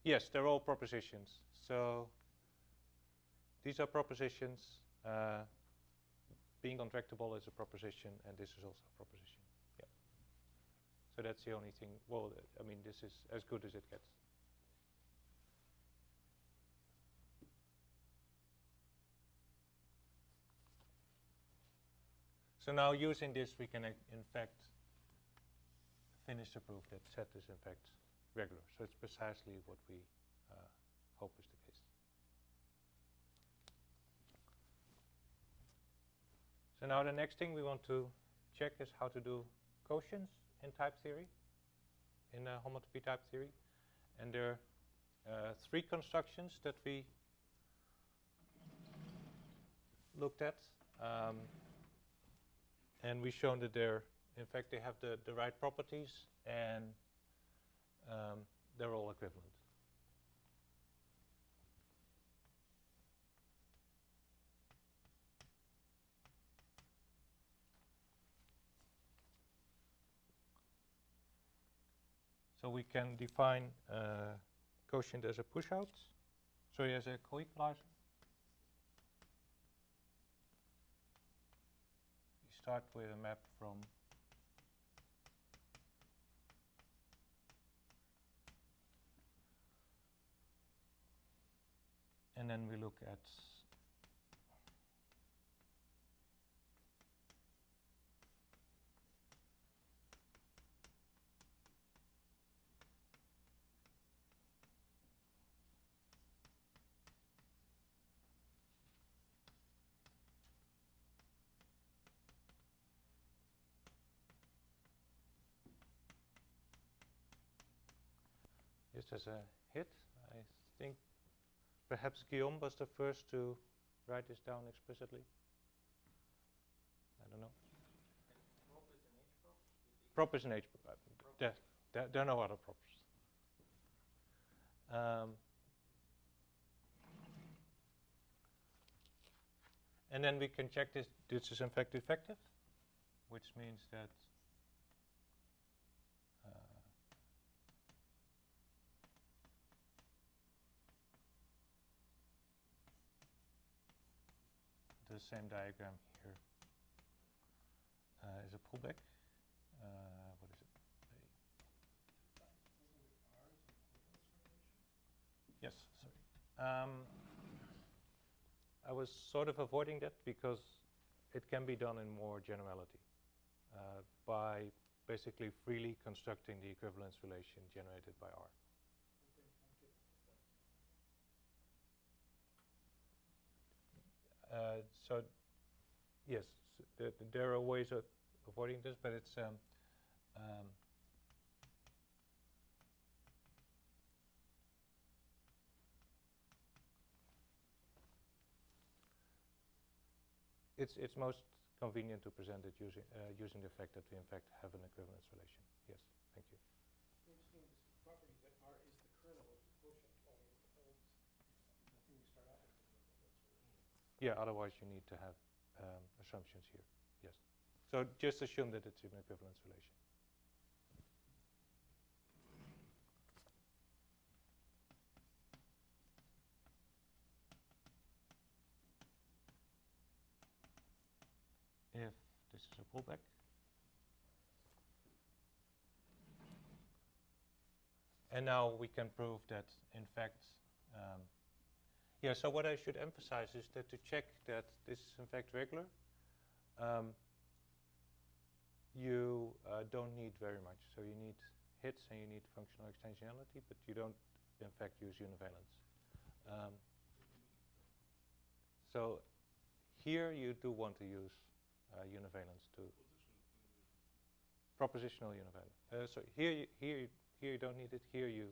Yes, they're all propositions. So these are propositions. Being contractible is a proposition, and this is also a proposition. Yeah. So that's the only thing. Well, I mean, this is as good as it gets. So now using this, we can in fact finish the proof that Z is in fact regular. So it's precisely what we hope is the case. So now the next thing we want to check is how to do quotients in type theory, in homotopy type theory. And there are 3 constructions that we looked at. And we've shown that in fact, they have the right properties, and they're all equivalent. So we can define quotient as a push-out, sorry, as a co-equalizer. We start with a map from and then we look at this as a hit. I think perhaps Guillaume was the first to write this down explicitly. I don't know. Prop is an H prop? Prop is an H prop. There are no other props. And then we can check this is in fact effective, which means that the same diagram here is a pullback. What is it? Yes, sorry. I was sort of avoiding that because it can be done in more generality by basically freely constructing the equivalence relation generated by R. So, yes, there are ways of avoiding this, but it's it's most convenient to present it using the fact that we in fact have an equivalence relation. Yes, thank you. Interesting, this property that R is the kernel of the quotient only holds the thing we start out with as an equivalence relation. Yeah, otherwise you need to have assumptions here. Yes. So just assume that it's an equivalence relation. If this is a pullback, and now we can prove that in fact so what I should emphasize is that to check that this is in fact regular, you don't need very much. So you need hits and you need functional extensionality, but you don't in fact use univalence. So here you do want to use univalence too. Propositional univalence. So here you don't need it. Here you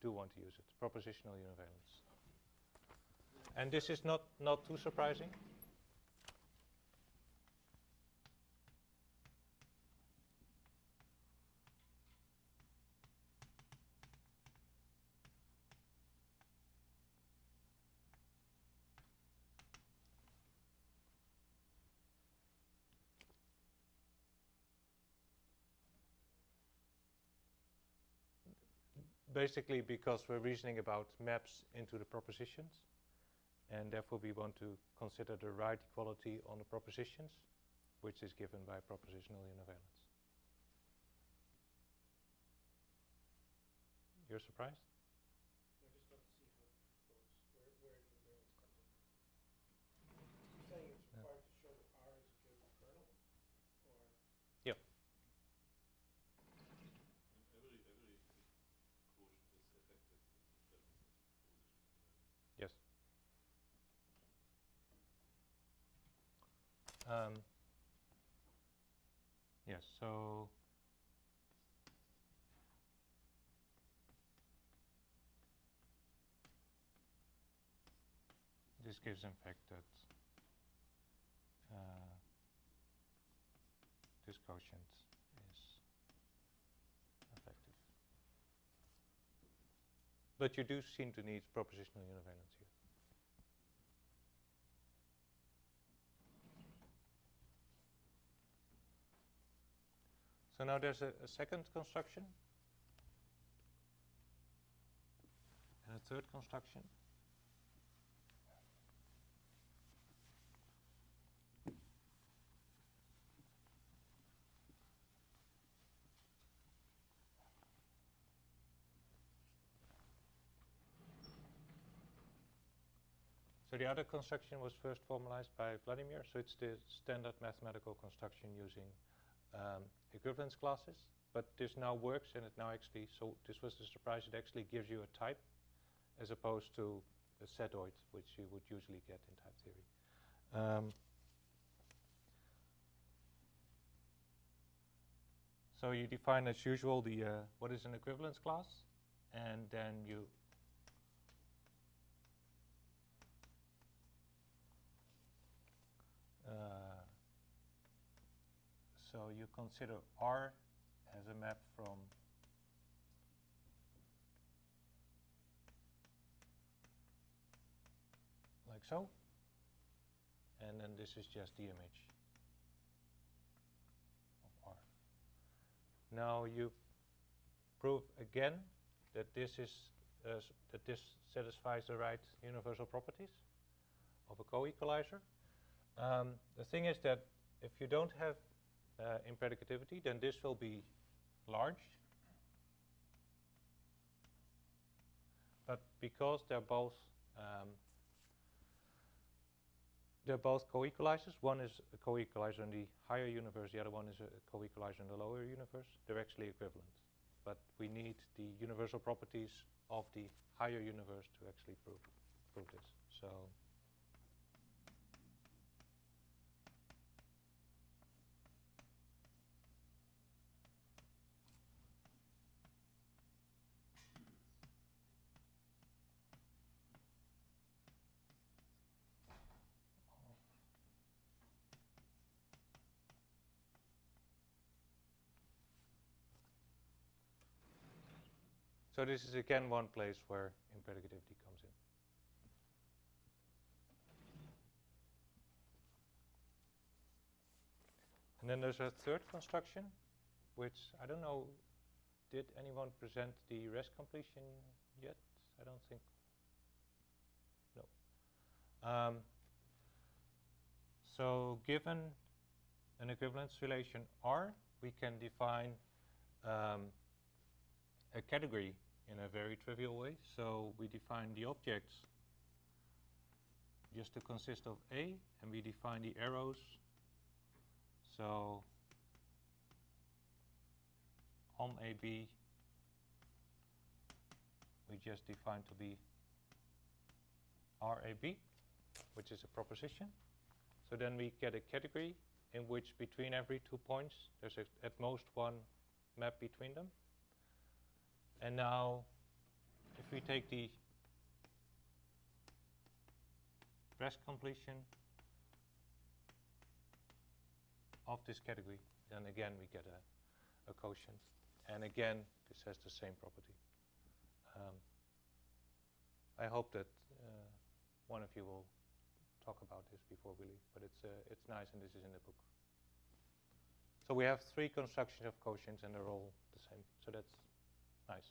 do want to use it. Propositional univalence. And this is not too surprising. Basically because we're reasoning about maps into the propositions, and therefore we want to consider the right equality on the propositions, which is given by propositional univalence. You're surprised? I just don't see how the proof goes, where univalence comes in. You're saying it's required to show that R is a given kernel? Yes, so this gives in fact that this quotient is effective. But you do seem to need propositional univalence here. So now there's a second construction and a third construction. So the other construction was first formalized by Vladimir, so it's the standard mathematical construction using equivalence classes, but this now works, and it now actually, so this was the surprise, it actually gives you a type as opposed to a setoid, which you would usually get in type theory. So you define as usual the what is an equivalence class, and then you so you consider R as a map from like so, and then this is just the image of R. Now you prove again that this is that this satisfies the right universal properties of a co-equalizer. The thing is that if you don't have impredicativity, then this will be large. But because they're both co-equalizers, one is a co-equalizer in the higher universe, the other one is a co-equalizer in the lower universe, they're actually equivalent. But we need the universal properties of the higher universe to actually prove this. So So this is again one place where impredicativity comes in. And then there's a third construction, which I don't know, did anyone present the rest completion yet? I don't think. No. So given an equivalence relation R, we can define a category in a very trivial way. So we define the objects just to consist of A, and we define the arrows. So on AB, we just define to be RAB, which is a proposition. So then we get a category in which between every 2 points, there's at most one map between them. And now, if we take the rest completion of this category, then again we get a quotient. And again, this has the same property. I hope that one of you will talk about this before we leave, but it's nice, and this is in the book. So we have 3 constructions of quotients, and they're all the same. So that's nice.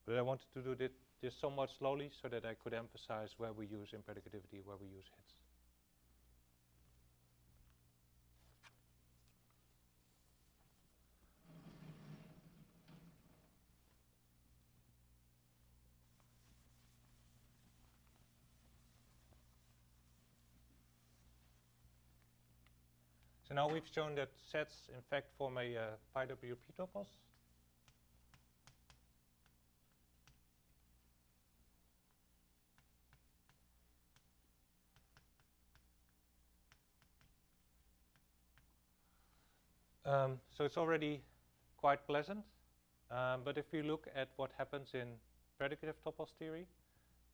But I wanted to do this somewhat slowly so that I could emphasize where we use impredicativity, where we use hits. So now we've shown that sets in fact form a PyWP topos. So it's already quite pleasant. But if you look at what happens in predicative topos theory,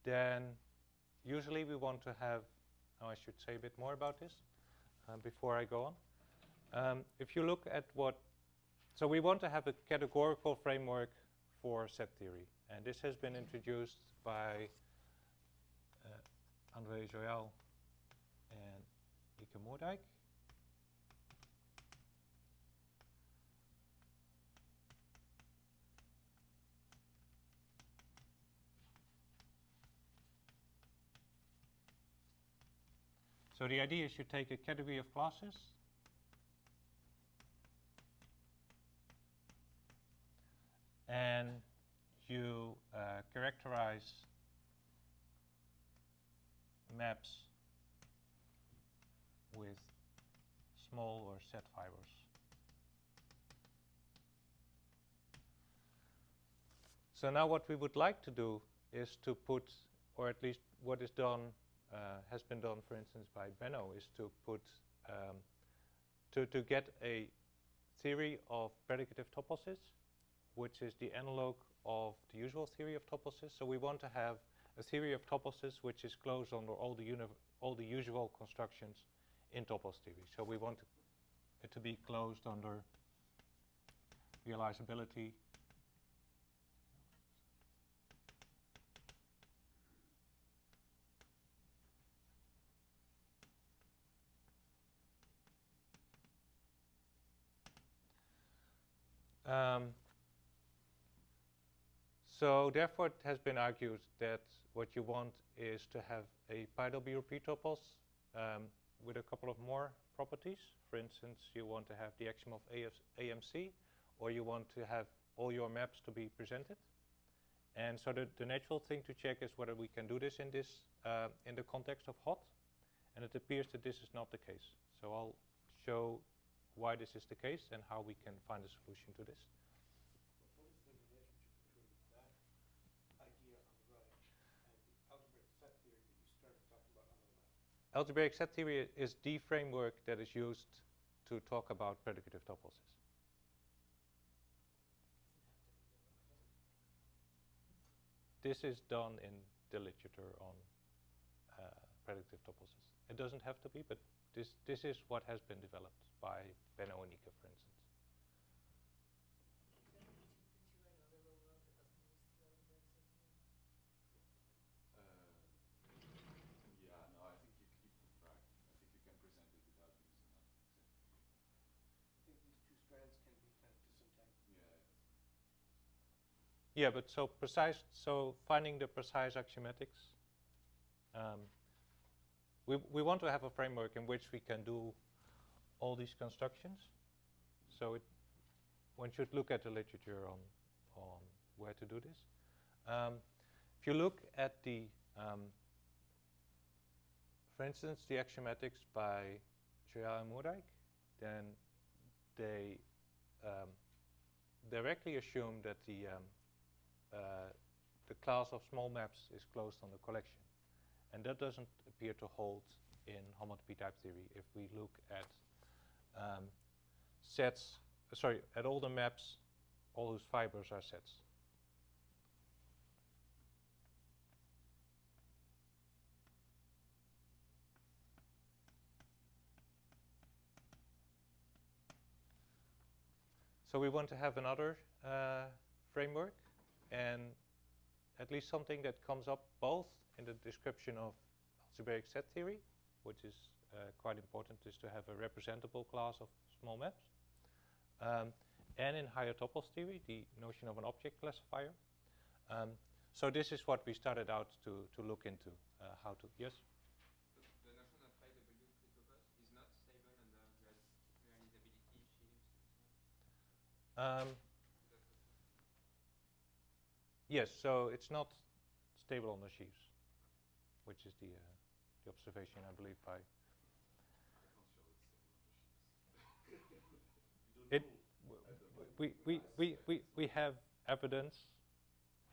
then usually we want to have, now I should say a bit more about this before I go on. If you look at so we want to have a categorical framework for set theory. And this has been introduced by André Joyal and Ike Moerdijk. So the idea is you take a category of classes and you characterize maps with small or set fibers. So now what we would like to do is to put, or at least what is done, has been done, for instance, by Benno, is to put, to get a theory of predicative toposes, which is the analog of the usual theory of toposes. So we want to have a theory of toposes which is closed under all the usual constructions in topos theory. So we want it to be closed under realizability, so therefore it has been argued that what you want is to have a PyWP topos with a couple of more properties. For instance, you want to have the axiom of AMC, or you want to have all your maps to be presented. And so the natural thing to check is whether we can do this in the context of HOT, and it appears that this is not the case. So I'll show why this is the case and how we can find a solution to this. What is the relationship between that idea on the right and the algebraic set theory that you started talking about on the left? Algebraic set theory is the framework that is used to talk about predicative toposes. This is done in the literature on predicative toposes. It doesn't have to be, but this is what has been developed by Benno and Ike, for instance. Yeah, no, I think right. I think you can present it without using algebraic set theory. I think these two strands can be kind of disentangled. Yeah, but so finding the precise axiomatics, we want to have a framework in which we can do all these constructions. So one should look at the literature on where to do this. If you look at for instance, the axiomatics by Joyal and Moerdijk, then they directly assume that the class of small maps is closed on the collection. And that doesn't appear to hold in homotopy type theory if we look at at all the maps, all whose fibers are sets. So we want to have another framework, and at least something that comes up both in the description of algebraic set theory, which is quite important, is to have a representable class of small maps, and in higher topos theory, the notion of an object classifier. So this is what we started out to look into, how to, yes? The notion of PyWP topos is not stable under realizability sheaves, for example? Yes, so it's not stable on the sheaves, which is the observation, I believe, by... We have evidence,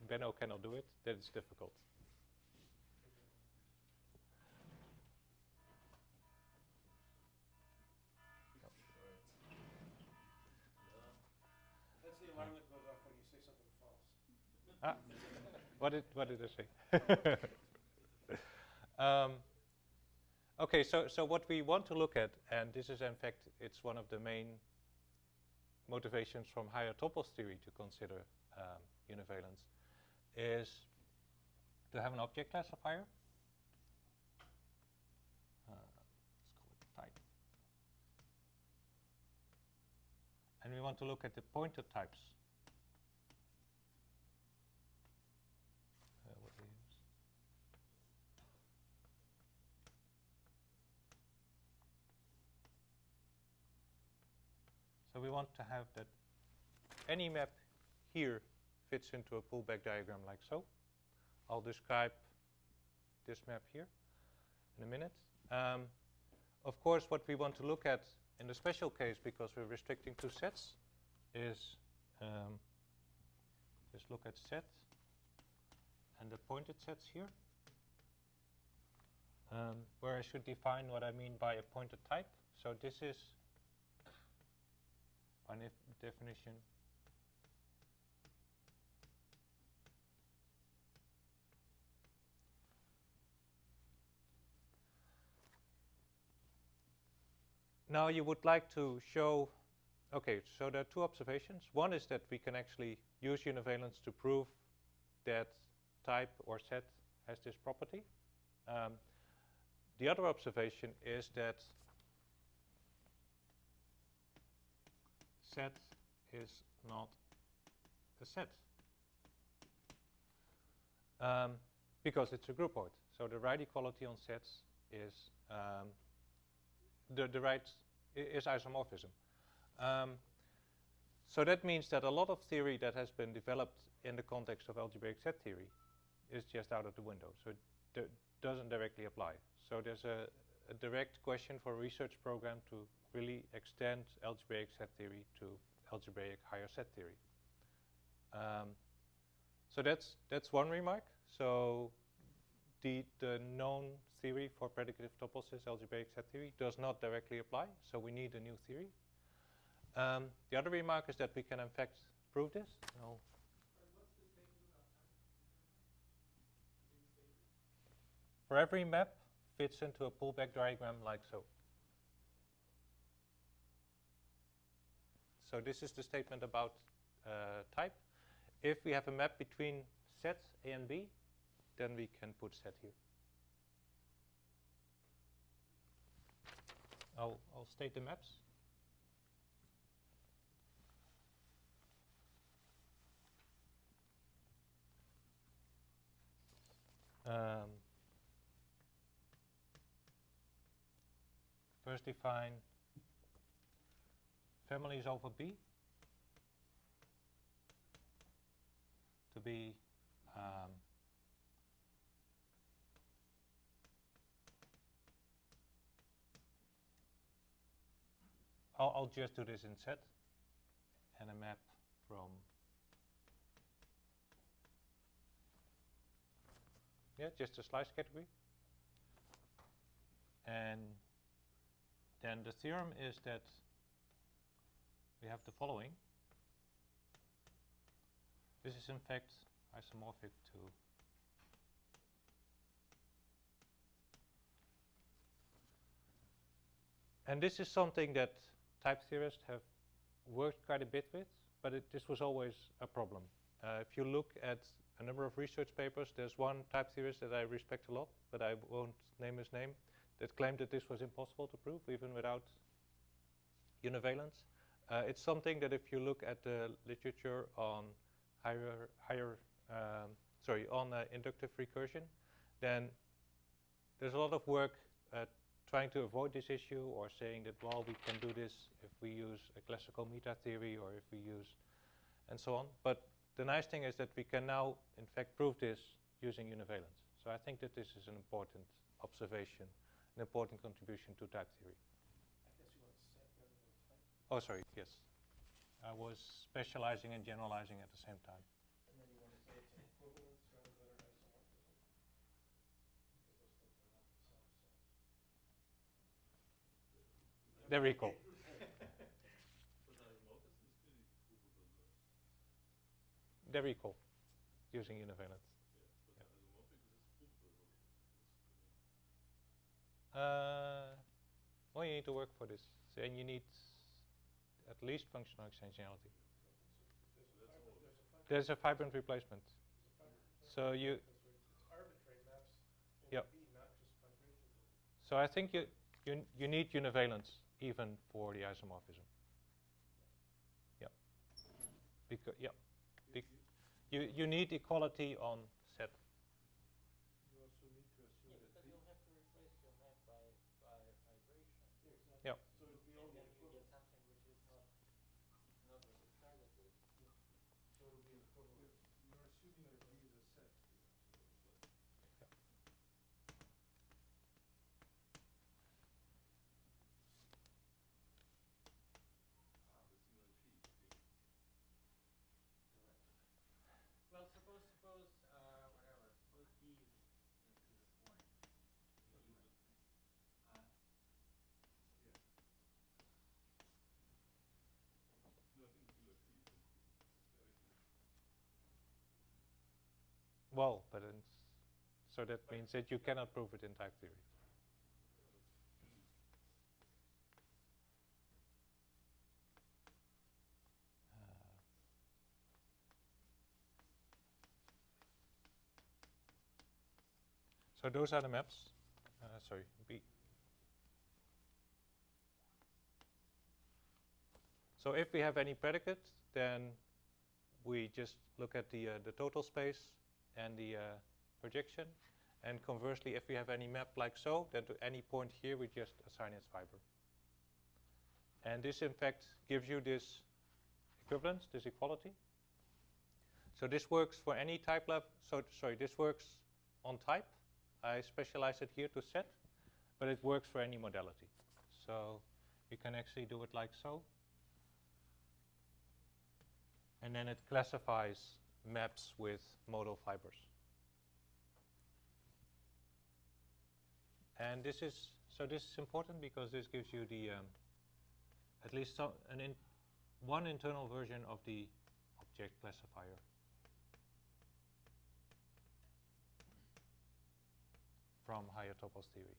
Benno cannot do it, that it's difficult. What did I say? Okay, so what we want to look at, and this is in fact, it's one of the main motivations from higher topos theory to consider univalence, is to have an object classifier. Let's call it type. And we want to look at the pointer types. What do we use? So we want to have that any map here fits into a pullback diagram like so. I'll describe this map here in a minute. Of course, what we want to look at in the special case, because we're restricting to sets, is just look at set and the pointed sets here, where I should define what I mean by a pointed type. So this is, by definition, now you would like to show, okay, so there are two observations. One is that we can actually use univalence to prove that type or set has this property. The other observation is that set is not a set, because it's a groupoid. So the right equality on sets is the right is isomorphism. So that means that a lot of theory that has been developed in the context of algebraic set theory is just out of the window. So it doesn't directly apply. So there's a direct question for a research program to really extend algebraic set theory to algebraic higher set theory. So that's one remark. So the known theory for predicative topos, algebraic set theory, does not directly apply. So we need a new theory. The other remark is that we can in fact prove this. No. What's the statement about time? For every map fits into a pullback diagram like so. So this is the statement about type. If we have a map between sets A and B, then we can put set here. I'll state the maps. First define families over B to be I'll just do this in set and a map from just a slice category. And then the theorem is that we have the following. This is in fact isomorphic to and this is something that type theorists have worked quite a bit with, but this was always a problem. If you look at a number of research papers, there's one type theorist that I respect a lot, but I won't name his name, that claimed that this was impossible to prove, even without univalence. It's something that if you look at the literature on inductive recursion, then there's a lot of work trying to avoid this issue, or saying that, well, we can do this if we use a classical meta theory, or if we use, and so on. But the nice thing is that we can now, in fact, prove this using univalence. So I think that this is an important observation, an important contribution to type theory. I guess you want to set rather than type. Oh, sorry, yes. I was specializing and generalizing at the same time. And then you want to say it's an equivalence rather than an isomorphism? Because those things are not themselves sets. They're equal. They're equal. using univalence. Yeah, but isomorphic is provable. Well, you need to work for this, so, and you need at least functional extensionality. There's a vibrant replacement. So you. It's arbitrary maps in Yep. B, not just vibrations. So I think you need univalence even for the isomorphism. Yeah. Because you need equality on set. You also need to assume Yeah, that because you'll have to replace your map by vibration. Yeah, exactly. Yep. So it'll be And only then you equivalent. get something which is not what it started with. So it'll be an equivalent. you're assuming that B is a set here. So, The CLP. Okay. Well, suppose whatever. Suppose B is a point. Even. yeah. No, I think CLP is everything. Well, but so that means that you cannot prove it in type theory. So those are the maps. Sorry, B. So if we have any predicate, then we just look at the total space and the projection. And conversely, if we have any map like so, then to any point here, we just assign its fiber. And this, in fact, gives you this equivalence, this equality. So this works for any type level. So sorry, this works on type. I specialize it here to set, but it works for any modality. So you can actually do it like so. And then it classifies maps with modal fibers. And this is important because this gives you the at least one internal version of the object classifier. From higher topos theory.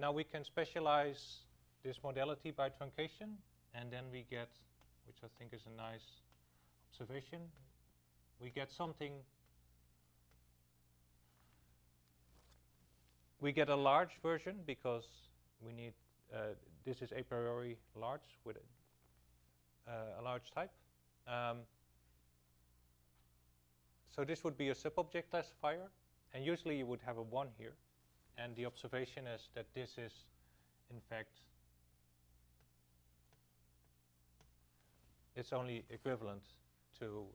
Now we can specialize this modality by truncation, and then we get, which I think is a nice observation, we get something. We get a large version because we need, this is a priori large with a large type. So this would be a subobject classifier, and usually you would have a 1 here. And the observation is that this is, in fact, it's only equivalent to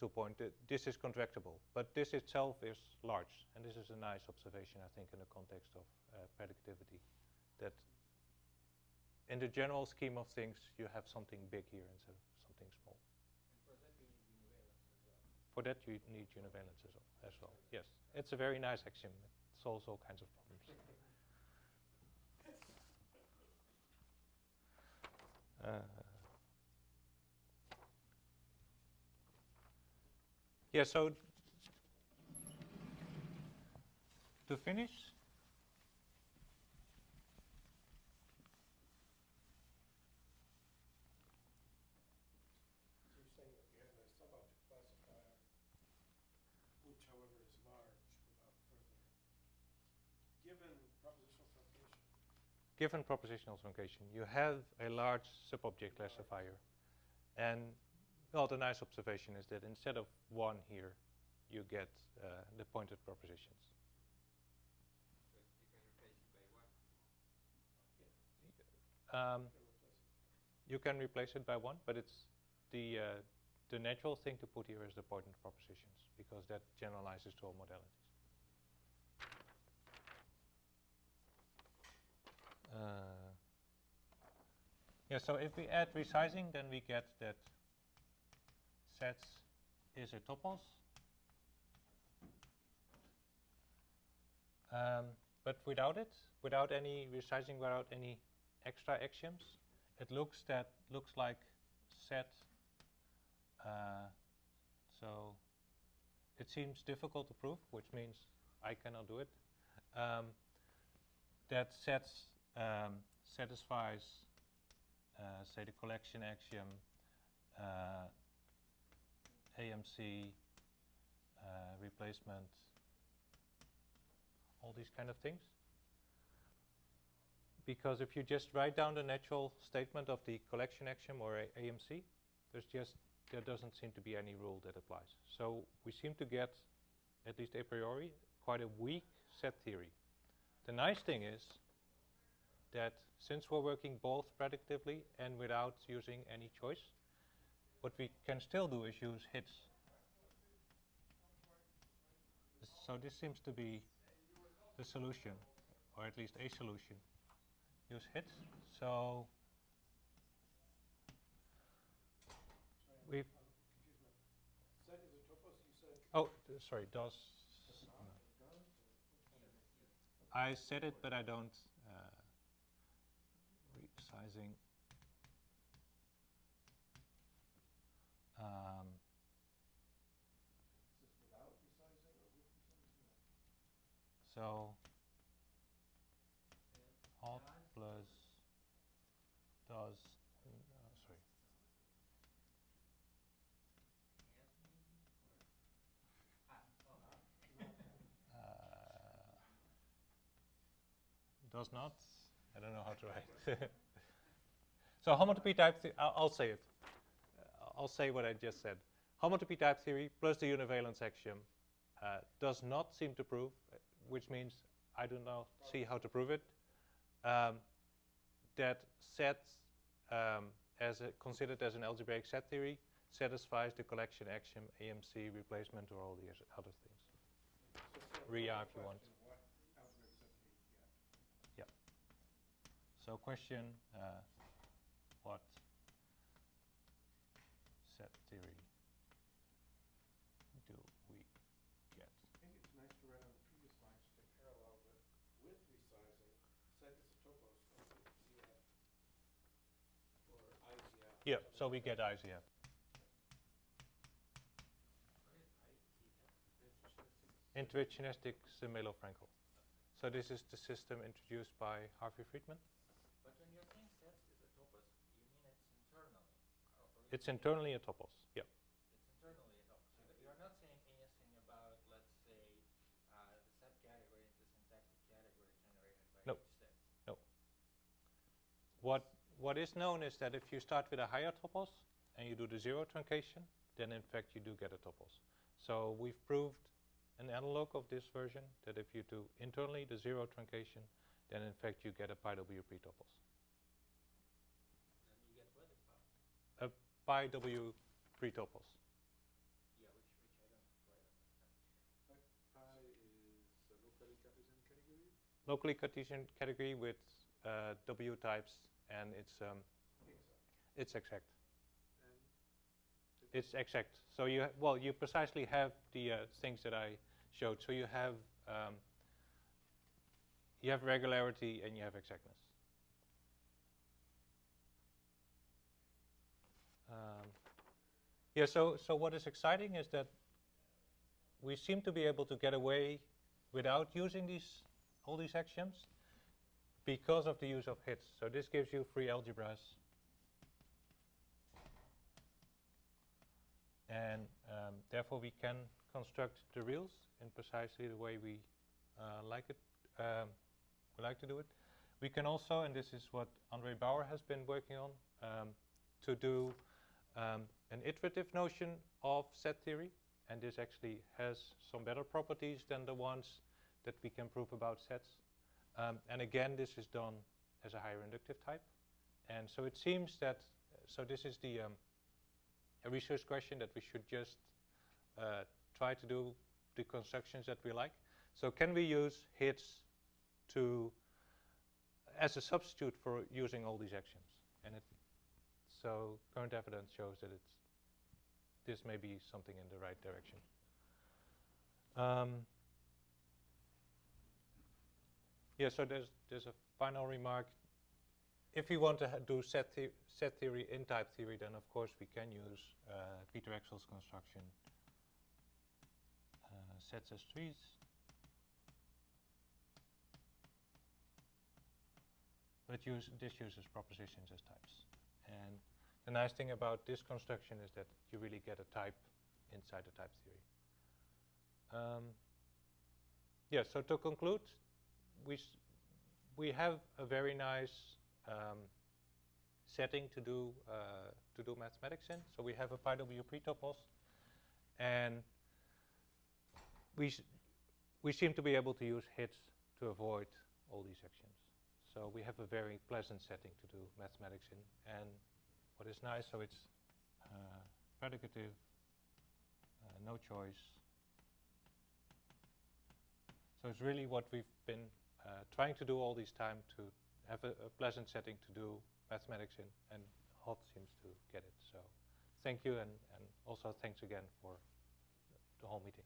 2 point. This is contractible, but this itself is large, and this is a nice observation, I think, in the context of predicativity, that in the general scheme of things, you have something big here instead of something small. And for that you need univalence as well. For that you need univalence as well. Yes, it's a very nice axiom. It solves all kinds of problems. Yeah, so to finish, You're saying that we have a subobject classifier, which, however, is large without further. Given propositional truncation, you have a large subobject classifier. And well, the nice observation is that instead of 1 here, you get the pointed propositions. But you can replace it by 1? You can replace it by 1, but it's the natural thing to put here is the pointed propositions, because that generalizes to all modalities. Yeah, so if we add resizing, then we get that sets is a topos. But without it, without any resizing, without any extra axioms, it looks like set So it seems difficult to prove, which means I cannot do it. That satisfies, say, the collection axiom, AMC, replacement, all these kind of things. Because if you just write down the natural statement of the collection axiom or AMC, there doesn't seem to be any rule that applies. So we seem to get, at least a priori, quite a weak set theory. The nice thing is that since we're working both predictively and without using any choice, what we can still do is use hits. So this seems to be the solution, or at least a solution. Use hits. So we've confused. Set is a topos, you said? Sorry, does. I said it, but I don't. Resizing. Is this without resizing or with resizing? So alt plus does. Sorry. Does not. I don't know how to write. So homotopy type theory, I'll say it. I'll say what I just said. Homotopy type theory plus the univalence axiom does not seem to prove, which means I do not see how to prove it. That sets, considered as an algebraic set theory, satisfies the collection axiom, AMC, replacement, or all these other things. So RIA if you want. what algebraic set theory you get? Yeah. So question, what set theory do we get? I think it's nice to write on the previous line to stay parallel, but with resizing, set is a topos of the ZF or IZF. Yeah, so we get IZF. Intuitionistic Zemelo-Frankel. So this is the system introduced by Harvey Friedman. But when you're saying sets is a topos, you mean it's internally? It's internally a topos, yeah. It's internally a topos. You're not saying anything about, let's say, the subcategory is the syntactic category generated by No. hSets. No. What is known is that if you start with a higher topos and you do the zero truncation, then in fact you do get a topos. So we've proved an analog of this version that if you do internally the zero truncation, then in fact you get a pi-w pretopos. Then you get what about? A pi-w pretopos. Yeah, which I don't quite understand. Pi is a locally Cartesian category. Locally Cartesian category with w types, and it's exact. And It's exact. So you you precisely have the things that I showed. So you have regularity and you have exactness. Yeah. So what is exciting is that we seem to be able to get away without using all these axioms because of the use of hits. So this gives you free algebras. And therefore we can construct the reals in precisely the way we like to do it. We can also, and this is what Andre Bauer has been working on, to do an iterative notion of set theory, and this actually has some better properties than the ones that we can prove about sets. And again, this is done as a higher inductive type. And so it seems that, so this is a research question that we should just try to do the constructions that we like. So can we use hits as a substitute for using all these axioms? And so current evidence shows that this may be something in the right direction. Yeah, so there's a final remark. If we want to do set theory in type theory, then of course we can use Peter Exel's construction sets as trees. But this uses propositions as types. And the nice thing about this construction is that you really get a type inside the type theory. Yeah, so to conclude, we have a very nice setting to do mathematics in. So we have a PyWP topos, and we seem to be able to use hits to avoid all these actions. So we have a very pleasant setting to do mathematics in. And what is nice, so it's predicative, no choice. So it's really what we've been trying to do all this time, to have a pleasant setting to do mathematics in, and hot seems to get it. So thank you, and also thanks again for the whole meeting.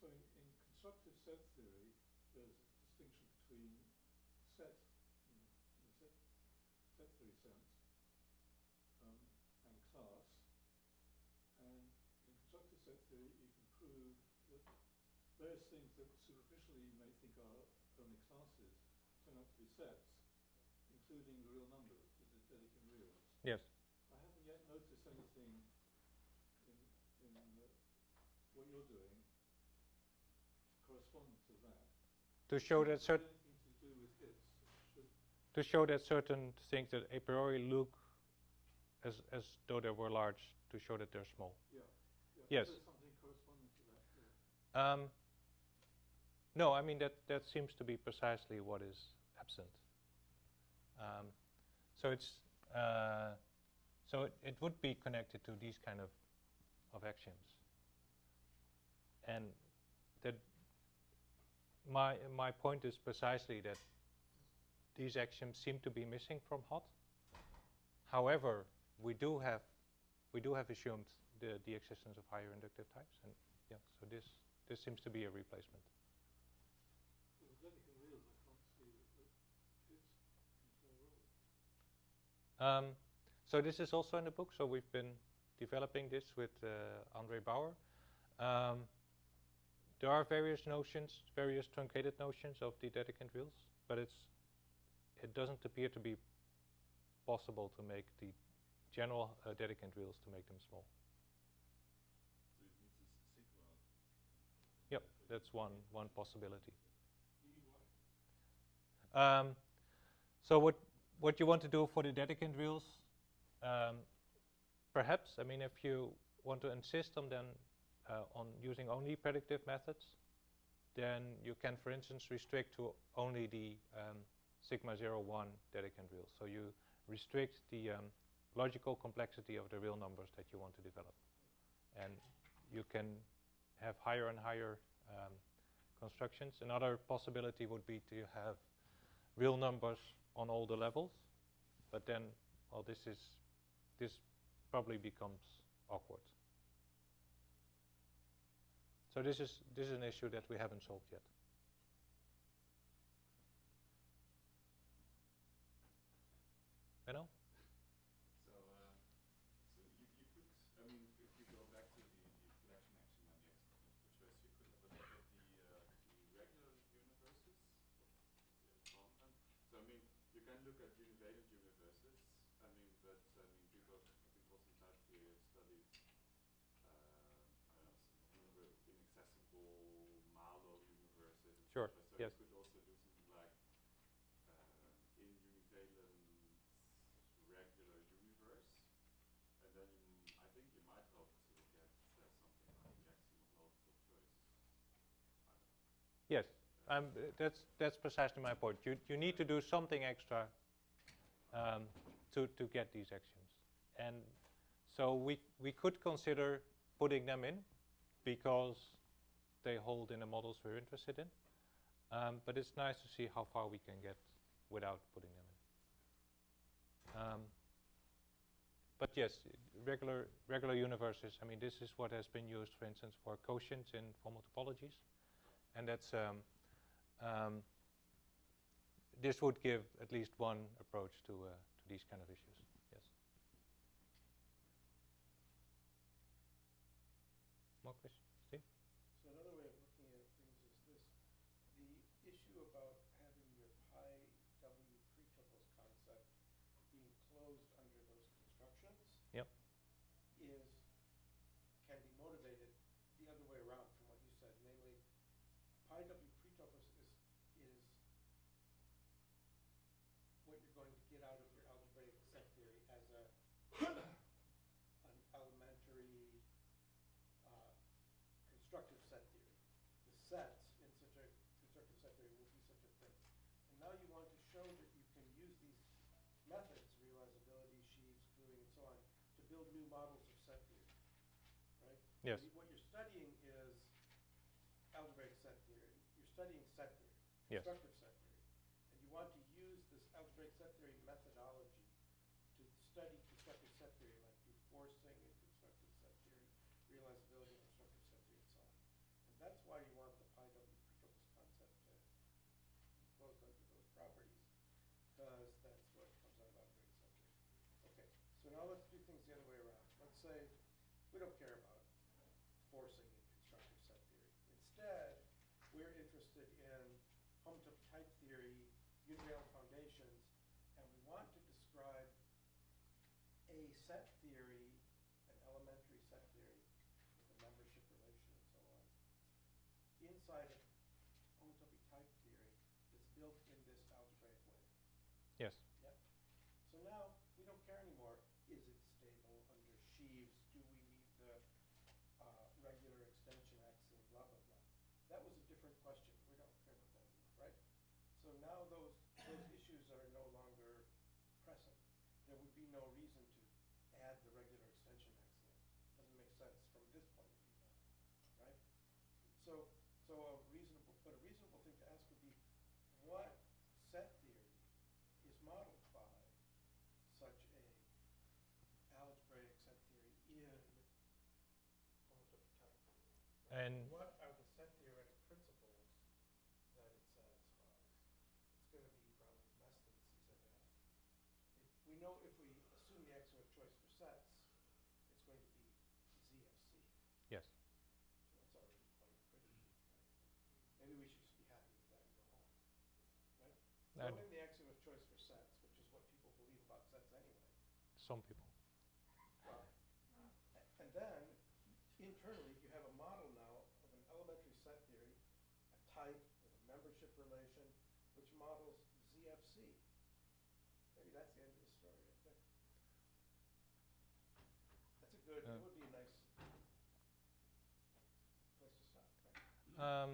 So in constructive set theory, there's a distinction between set in the set theory sense and class. And in constructive set theory, you can prove that various things that superficially you may think are only classes turn out to be sets, including the real numbers, the Dedekind reals. Yes. I haven't yet noticed anything in what you're doing to correspond to that. To show that certain anything to do with hits. To show that certain things that a priori look as though they were large, to show that they're small. Yeah. Yes. Is there something corresponding to that? No, I mean that seems to be precisely what is absent. So it's so it would be connected to these kind of actions, and that my point is precisely that these axioms seem to be missing from hot. However, we do have assumed the existence of higher inductive types, and yeah, so this seems to be a replacement. Well, the Dedekind reals, I can't see that hits can play a role. So this is also in the book. So we've been developing this with Andre Bauer. There are various notions, various truncated notions of the Dedekind reals, but it doesn't appear to be possible to make the general Dedekind reals to make them small. So it needs a sigma. Yep, that's one possibility. Meaning what? So what you want to do for the Dedekind reals, perhaps, I mean, if you want to insist on them on using only predictive methods, then you can, for instance, restrict to only the sigma 0, 1 Dedekind reals. So you restrict the logical complexity of the real numbers that you want to develop. And you can have higher and higher constructions. Another possibility would be to have real numbers on all the levels, but then, well, this probably becomes awkward. So this is an issue that we haven't solved yet. I know. So you put, I mean, if you go back to the collection axiom and the multiple choice, you could have a look at the regular universes of the content. So I mean, you can look at univalent universes. I mean, but I mean, people, I think also in type theory have studied, inaccessible Marlow universes. Sure. So Yes. you could also do something like in univalent regular universe, and then I think you might hope to get something like the axiom of multiple choice. I don't know. Yes, that's precisely my point. You need to do something extra to get these axioms, and so we could consider putting them in because they hold in the models we're interested in. But it's nice to see how far we can get without putting them in. But yes, regular universes. I mean, this is what has been used, for instance, for quotients in formal topologies, and that's this would give at least one approach to these kind of issues. Yes. More questions, Steve? So another way of looking at things is this. The issue about having your pi w pre-tuples concept being closed under those constructions Yep. can be motivated the other way around from what you said, namely pi w pre-tuples is what you're going to get out of your algebraic set theory as an elementary constructive set theory. The sets in such a constructive set theory will be such a thing. And now you want to show that you can use these methods, realizability, sheaves, gluing, and so on, to build new models of set theory, right? Yes. What you're studying is algebraic set theory. You're studying set theory, Yes. constructive set theory. And you want to use this algebraic set theory methodology to study constructive set theory, like do forcing in constructive set theory, realizability in constructive set theory, and so on. And that's why you want the pi w pre-tuples concept to be closed under those properties, because that's what comes out of algebraic set theory. Okay, so now let's do things the other way around. Let's say we don't care about forcing in constructive set theory. Instead, we're interested in homotopy type theory, univariant foundations, and we want to describe a set theory, an elementary set theory with a membership relation and so on, inside of homotopy type theory that's built in this algebraic way. Yes. Yep. So now we don't care anymore. Is it stable under sheaves? Do we meet the regular extension axiom? Blah blah blah. That was a different question. We don't care about that anymore, right? So now those issues are no longer pressing. There would be no reason to add the regular extension axiom. Doesn't make sense from this point of view now, right? So a reasonable thing to ask would be, what set theory is modeled by such a algebraic set theory in homotopy type theory? Right? And What are the set theoretic principles that it satisfies? It's going to be probably less than C sub f. We know if we assume the axiom of choice for sets, it's going to be ZFC. yes. So that's already quite pretty, right? Maybe we should just be happy with that and go home, right? And Knowing the axiom of choice for sets, which is what people believe about sets anyway. some people. Well, and then internally you have a model now of an elementary set theory, a type with a membership relation, which models ZFC. Maybe that's the end of the story right there. That's a good, it would be a nice place to stop, right?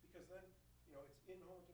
Because then, it's in homotopy